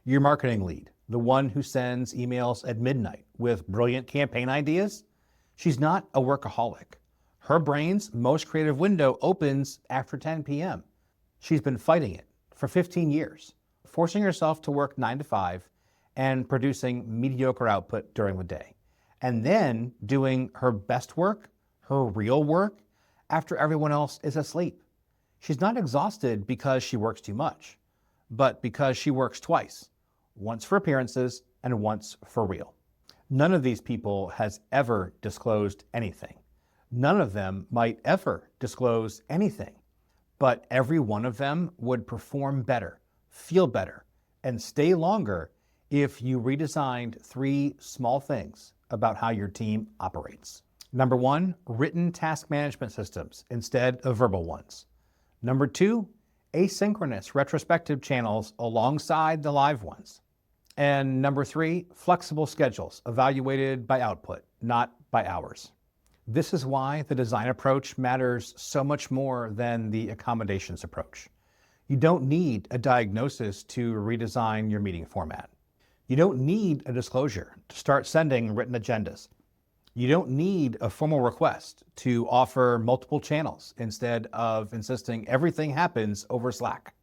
Your marketing lead, the one who sends emails at midnight with brilliant campaign ideas, she's not a workaholic. Her brain's most creative window opens after 10 p.m. She's been fighting it for 15 years, forcing herself to work 9 to 5 and producing mediocre output during the day, and then doing her best work, her real work, after everyone else is asleep. She's not exhausted because she works too much, but because she works twice, once for appearances and once for real. None of these people has ever disclosed anything. None of them might ever disclose anything, but every one of them would perform better, feel better, and stay longer if you redesigned 3 small things about how your team operates. Number 1, written task management systems instead of verbal ones. Number 2, asynchronous retrospective channels alongside the live ones. And number 3, flexible schedules evaluated by output, not by hours. This is why the design approach matters so much more than the accommodations approach. You don't need a diagnosis to redesign your meeting format. You don't need a disclosure to start sending written agendas. You don't need a formal request to offer multiple channels instead of insisting everything happens over Slack.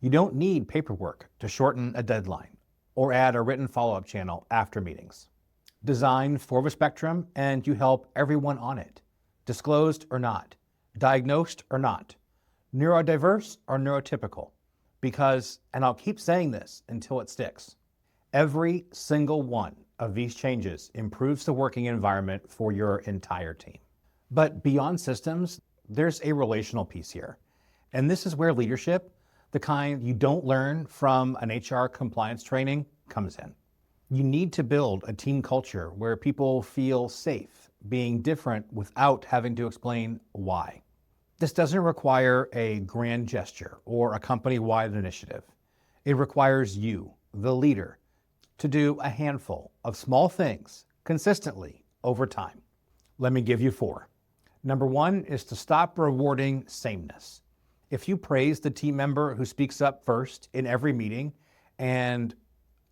You don't need paperwork to shorten a deadline or add a written follow-up channel after meetings. Design for the spectrum and you help everyone on it, disclosed or not, diagnosed or not, neurodiverse or neurotypical, because, and I'll keep saying this until it sticks, every single one of these changes improves the working environment for your entire team. But beyond systems, there's a relational piece here. And this is where leadership, the kind you don't learn from an HR compliance training, comes in. You need to build a team culture where people feel safe being different without having to explain why. This doesn't require a grand gesture or a company-wide initiative. It requires you, the leader, to do a handful of small things consistently over time. Let me give you 4. Number 1 is to stop rewarding sameness. If you praise the team member who speaks up first in every meeting and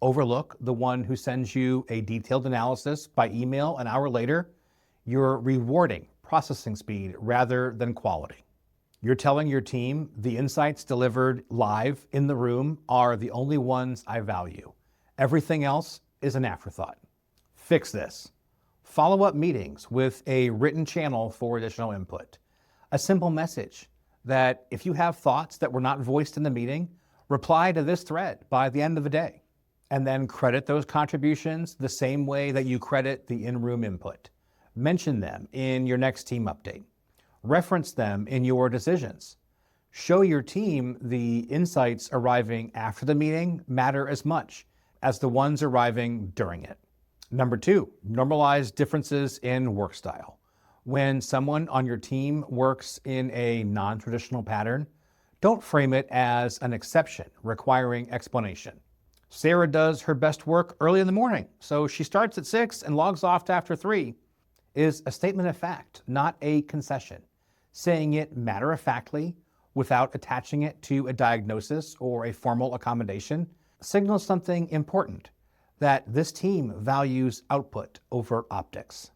overlook the one who sends you a detailed analysis by email an hour later, you're rewarding processing speed rather than quality. You're telling your team the insights delivered live in the room are the only ones I value. Everything else is an afterthought. Fix this. Follow-up meetings with a written channel for additional input. A simple message that if you have thoughts that were not voiced in the meeting, reply to this thread by the end of the day, and then credit those contributions the same way that you credit the in-room input. Mention them in your next team update. Reference them in your decisions. Show your team the insights arriving after the meeting matter as much as the ones arriving during it. Number 2, normalize differences in work style. When someone on your team works in a non-traditional pattern, don't frame it as an exception requiring explanation. Sarah does her best work early in the morning, so she starts at 6 and logs off after 3, is a statement of fact, not a concession. Saying it matter-of-factly without attaching it to a diagnosis or a formal accommodation signals something important, that this team values output over optics.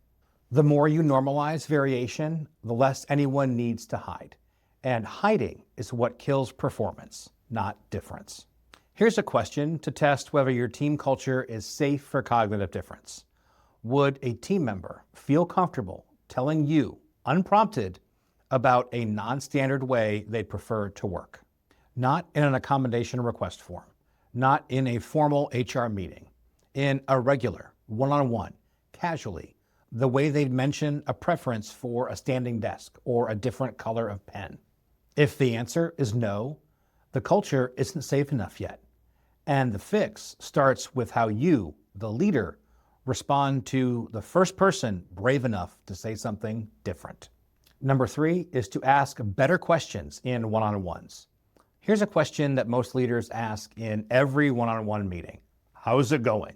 The more you normalize variation, the less anyone needs to hide. And hiding is what kills performance, not difference. Here's a question to test whether your team culture is safe for cognitive difference. Would a team member feel comfortable telling you, unprompted, about a non-standard way they'd prefer to work? Not in an accommodation request form. Not in a formal HR meeting, in a regular, one-on-one, casually, the way they'd mention a preference for a standing desk or a different color of pen. If the answer is no, the culture isn't safe enough yet. And the fix starts with how you, the leader, respond to the first person brave enough to say something different. Number 3 is to ask better questions in one-on-ones. Here's a question that most leaders ask in every one-on-one meeting. How's it going?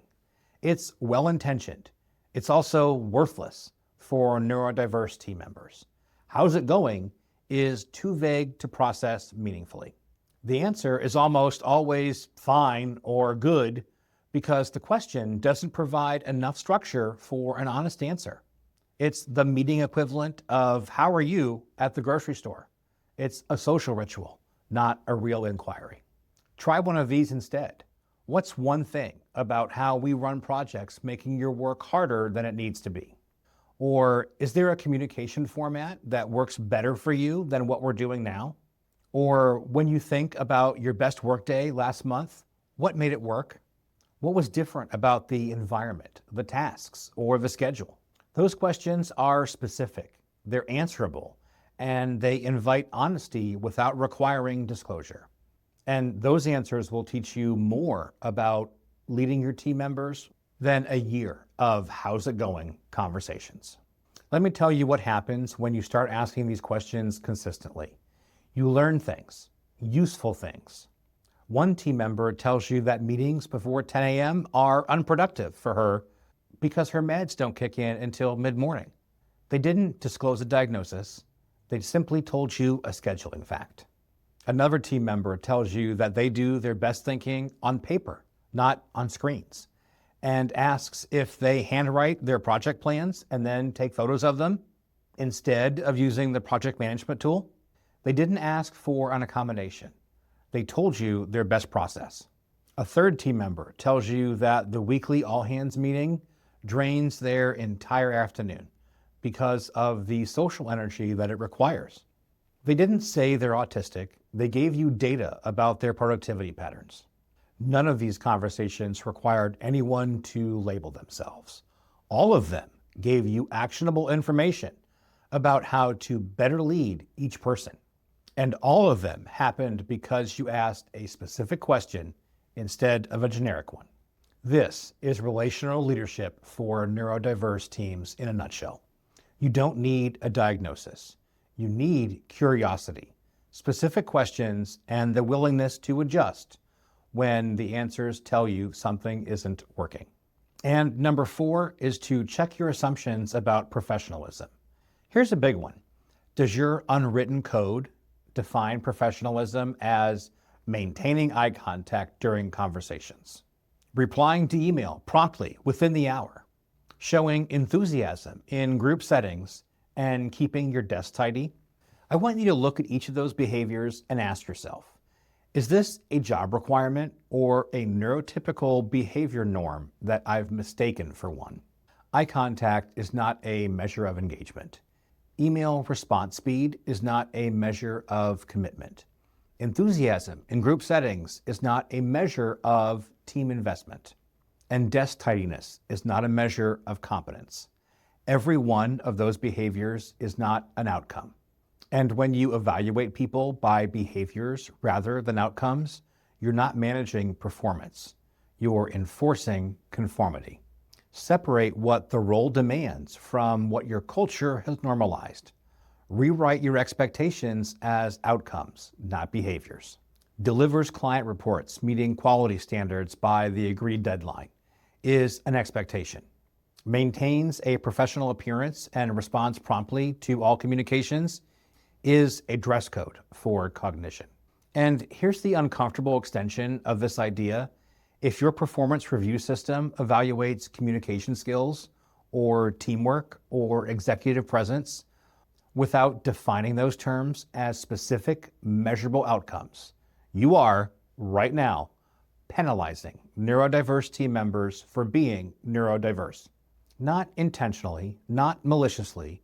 It's well-intentioned. It's also worthless for neurodiverse team members. How's it going is too vague to process meaningfully. The answer is almost always fine or good because the question doesn't provide enough structure for an honest answer. It's the meeting equivalent of how are you at the grocery store? It's a social ritual, not a real inquiry. Try one of these instead. What's one thing about how we run projects making your work harder than it needs to be? Or is there a communication format that works better for you than what we're doing now? Or when you think about your best workday last month, what made it work? What was different about the environment, the tasks, or the schedule? Those questions are specific, they're answerable, and they invite honesty without requiring disclosure. And those answers will teach you more about leading your team members than a year of how's it going conversations. Let me tell you what happens when you start asking these questions consistently. You learn things, useful things. One team member tells you that meetings before 10 a.m. are unproductive for her because her meds don't kick in until mid-morning. They didn't disclose a diagnosis. They simply told you a scheduling fact. Another team member tells you that they do their best thinking on paper, not on screens, and asks if they handwrite their project plans and then take photos of them instead of using the project management tool. They didn't ask for an accommodation. They told you their best process. A third team member tells you that the weekly all-hands meeting drains their entire afternoon because of the social energy that it requires. They didn't say they're autistic. They gave you data about their productivity patterns. None of these conversations required anyone to label themselves. All of them gave you actionable information about how to better lead each person. And all of them happened because you asked a specific question instead of a generic one. This is relational leadership for neurodiverse teams in a nutshell. You don't need a diagnosis. You need curiosity, specific questions, and the willingness to adjust when the answers tell you something isn't working. And number 4 is to check your assumptions about professionalism. Here's a big one. Does your unwritten code define professionalism as maintaining eye contact during conversations, replying to email promptly within the hour, showing enthusiasm in group settings, and keeping your desk tidy? I want you to look at each of those behaviors and ask yourself, is this a job requirement or a neurotypical behavior norm that I've mistaken for one? Eye contact is not a measure of engagement. Email response speed is not a measure of commitment. Enthusiasm in group settings is not a measure of team investment. And desk tidiness is not a measure of competence. Every one of those behaviors is not an outcome. And when you evaluate people by behaviors rather than outcomes, you're not managing performance. You're enforcing conformity. Separate what the role demands from what your culture has normalized. Rewrite your expectations as outcomes, not behaviors. Delivers client reports meeting quality standards by the agreed deadline is an expectation. Maintains a professional appearance and responds promptly to all communications is a dress code for cognition. And here's the uncomfortable extension of this idea. If your performance review system evaluates communication skills or teamwork or executive presence without defining those terms as specific, measurable outcomes, you are, right now, penalizing neurodiverse team members for being neurodiverse. Not intentionally, not maliciously,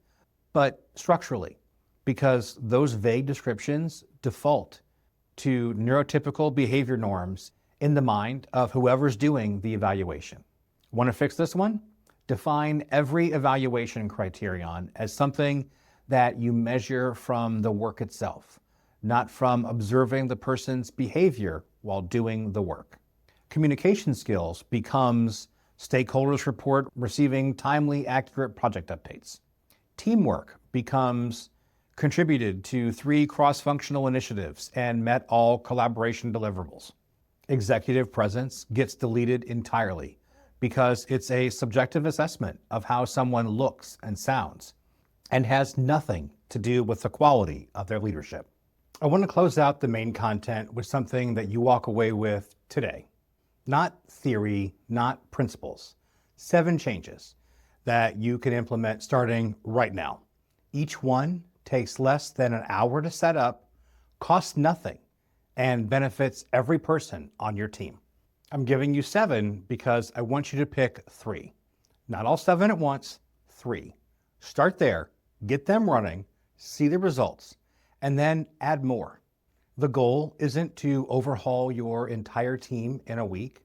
but structurally, because those vague descriptions default to neurotypical behavior norms in the mind of whoever's doing the evaluation. Want to fix this one? Define every evaluation criterion as something that you measure from the work itself, not from observing the person's behavior while doing the work. Communication skills becomes stakeholders report receiving timely, accurate project updates. Teamwork becomes contributed to 3 cross-functional initiatives and met all collaboration deliverables. Executive presence gets deleted entirely because it's a subjective assessment of how someone looks and sounds and has nothing to do with the quality of their leadership. I want to close out the main content with something that you walk away with today. Not theory, not principles. 7 changes that you can implement starting right now. Each one takes less than an hour to set up, costs nothing, and benefits every person on your team. I'm giving you 7 because I want you to pick 3. Not all 7 at once, 3. Start there, get them running, see the results, and then add more. The goal isn't to overhaul your entire team in a week.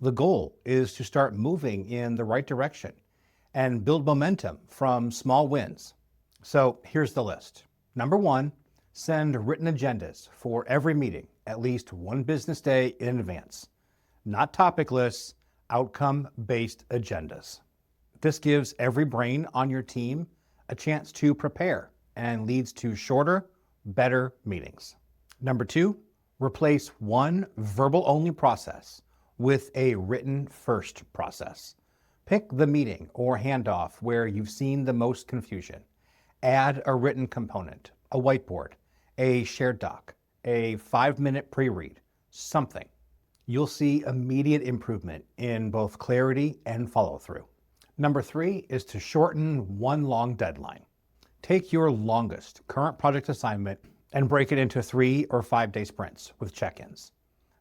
The goal is to start moving in the right direction and build momentum from small wins. So here's the list. Number 1, send written agendas for every meeting at least 1 business day in advance. Not topic lists, outcome-based agendas. This gives every brain on your team a chance to prepare and leads to shorter, better meetings. Number 2, replace one verbal-only process with a written-first process. Pick the meeting or handoff where you've seen the most confusion. Add a written component, a whiteboard, a shared doc, a 5-minute pre-read, something. You'll see immediate improvement in both clarity and follow-through. Number 3 is to shorten one long deadline. Take your longest current project assignment and break it into 3 or 5-day sprints with check-ins.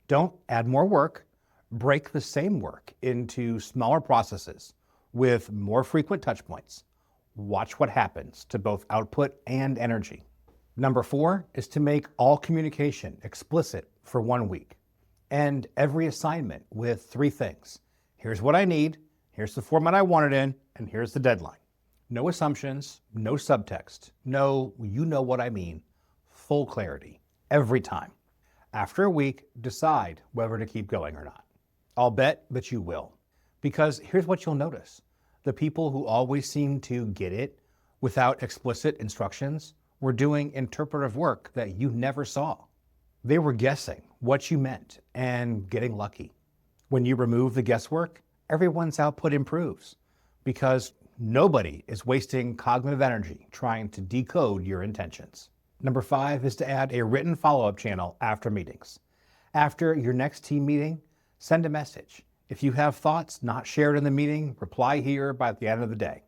Don't add more work. Break the same work into smaller processes with more frequent touch points. Watch what happens to both output and energy. Number 4 is to make all communication explicit for 1 week. End every assignment with 3 things. Here's what I need, here's the format I want it in, and here's the deadline. No assumptions, no subtext, no, you know what I mean, full clarity, every time. After a week, decide whether to keep going or not. I'll bet that you will. Because here's what you'll notice. The people who always seem to get it without explicit instructions were doing interpretive work that you never saw. They were guessing what you meant and getting lucky. When you remove the guesswork, everyone's output improves because nobody is wasting cognitive energy trying to decode your intentions. Number 5 is to add a written follow-up channel after meetings. After your next team meeting, send a message. If you have thoughts not shared in the meeting, reply here by the end of the day.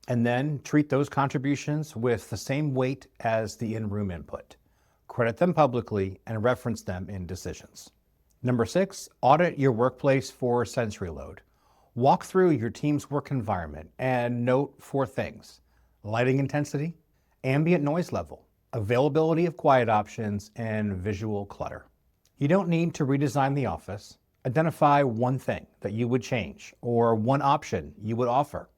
And then treat those contributions with the same weight as the in-room input. Credit them publicly and reference them in decisions. Number 6, audit your workplace for sensory load. Walk through your team's work environment and note 4 things: lighting intensity, ambient noise level, availability of quiet options, and visual clutter. You don't need to redesign the office. Identify one thing that you would change or one option you would offer.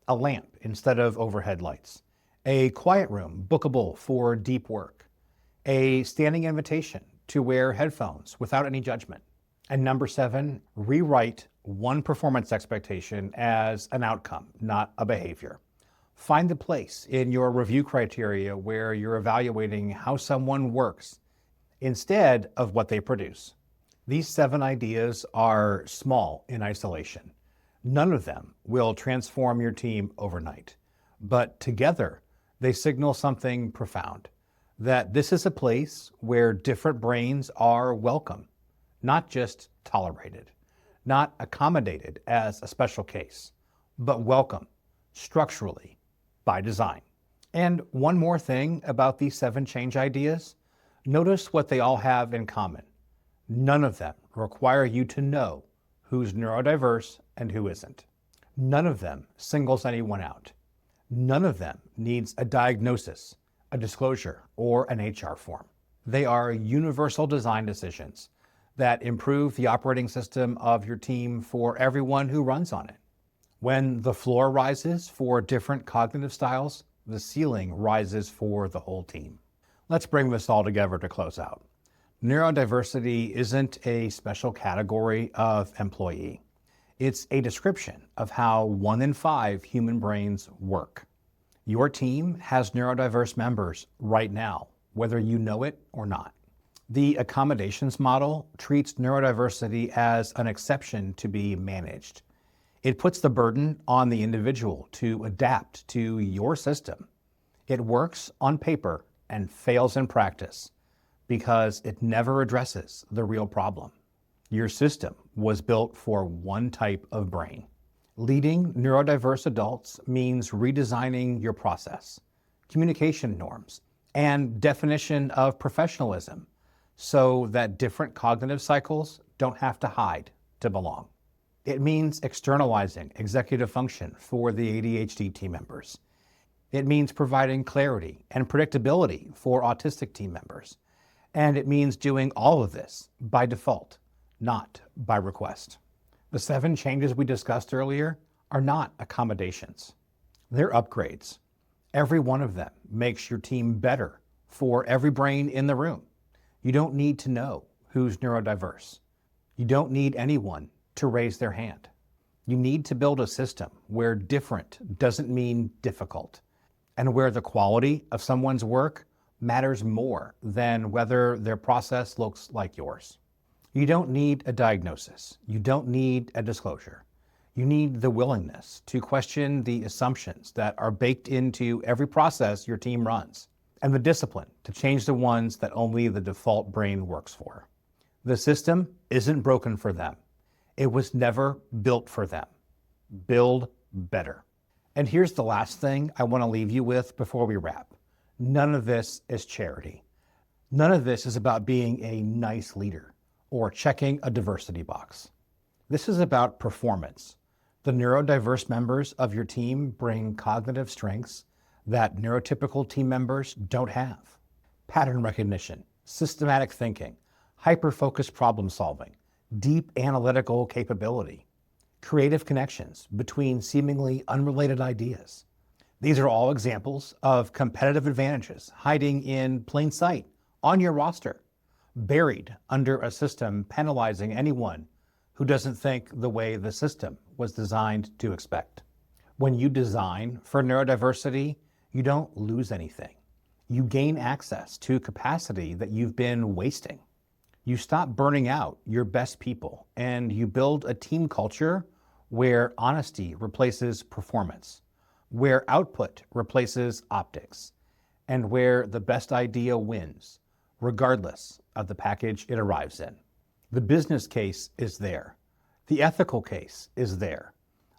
A lamp instead of overhead lights. A quiet room bookable for deep work. A standing invitation to wear headphones without any judgment. And number 7, rewrite one performance expectation as an outcome, not a behavior. Find the place in your review criteria where you're evaluating how someone works instead of what they produce. These 7 ideas are small in isolation. None of them will transform your team overnight, but together they signal something profound, that this is a place where different brains are welcome, not just tolerated, not accommodated as a special case, but welcome structurally by design. And one more thing about these 7 change ideas, notice what they all have in common. None of them require you to know who's neurodiverse and who isn't. None of them singles anyone out. None of them needs a diagnosis, a disclosure, or an HR form. They are universal design decisions that improve the operating system of your team for everyone who runs on it. When the floor rises for different cognitive styles, the ceiling rises for the whole team. Let's bring this all together to close out. Neurodiversity isn't a special category of employee. It's a description of how 1 in 5 human brains work. Your team has neurodiverse members right now, whether you know it or not. The accommodations model treats neurodiversity as an exception to be managed. It puts the burden on the individual to adapt to your system. It works on paper and fails in practice because it never addresses the real problem. Your system was built for one type of brain. Leading neurodiverse adults means redesigning your process, communication norms, and definition of professionalism so that different cognitive cycles don't have to hide to belong. It means externalizing executive function for the ADHD team members. It means providing clarity and predictability for autistic team members. And it means doing all of this by default, not by request. The 7 changes we discussed earlier are not accommodations. They're upgrades. Every one of them makes your team better for every brain in the room. You don't need to know who's neurodiverse. You don't need anyone to raise their hand. You need to build a system where different doesn't mean difficult, and where the quality of someone's work matters more than whether their process looks like yours. You don't need a diagnosis. You don't need a disclosure. You need the willingness to question the assumptions that are baked into every process your team runs, and the discipline to change the ones that only the default brain works for. The system isn't broken for them. It was never built for them. Build better. And here's the last thing I want to leave you with before we wrap. None of this is charity. None of this is about being a nice leader or checking a diversity box. This is about performance. The neurodiverse members of your team bring cognitive strengths that neurotypical team members don't have. Pattern recognition, systematic thinking, hyper-focused problem solving, deep analytical capability, creative connections between seemingly unrelated ideas. These are all examples of competitive advantages hiding in plain sight on your roster, buried under a system penalizing anyone who doesn't think the way the system was designed to expect. When you design for neurodiversity, you don't lose anything. You gain access to capacity that you've been wasting. You stop burning out your best people, and you build a team culture where honesty replaces performance, where output replaces optics, and where the best idea wins, regardless of the package it arrives in. The business case is there. The ethical case is there.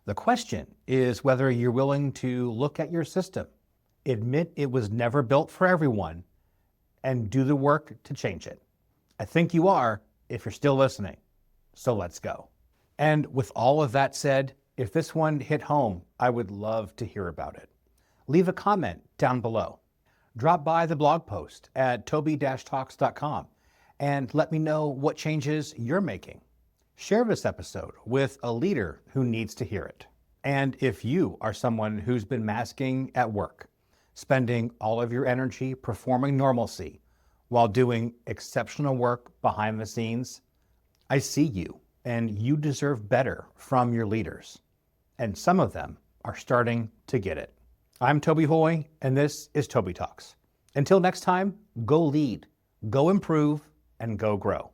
The question is whether you're willing to look at your system, admit it was never built for everyone, and do the work to change it. I think you are if you're still listening. So let's go. And with all of that said, if this one hit home, I would love to hear about it. Leave a comment down below. Drop by the blog post at toby-talks.com and let me know what changes you're making. Share this episode with a leader who needs to hear it. And if you are someone who's been masking at work, spending all of your energy performing normalcy while doing exceptional work behind the scenes, I see you, and you deserve better from your leaders. And some of them are starting to get it. I'm Toby Hoy, and this is Toby Talks. Until next time, go lead, go improve, and go grow.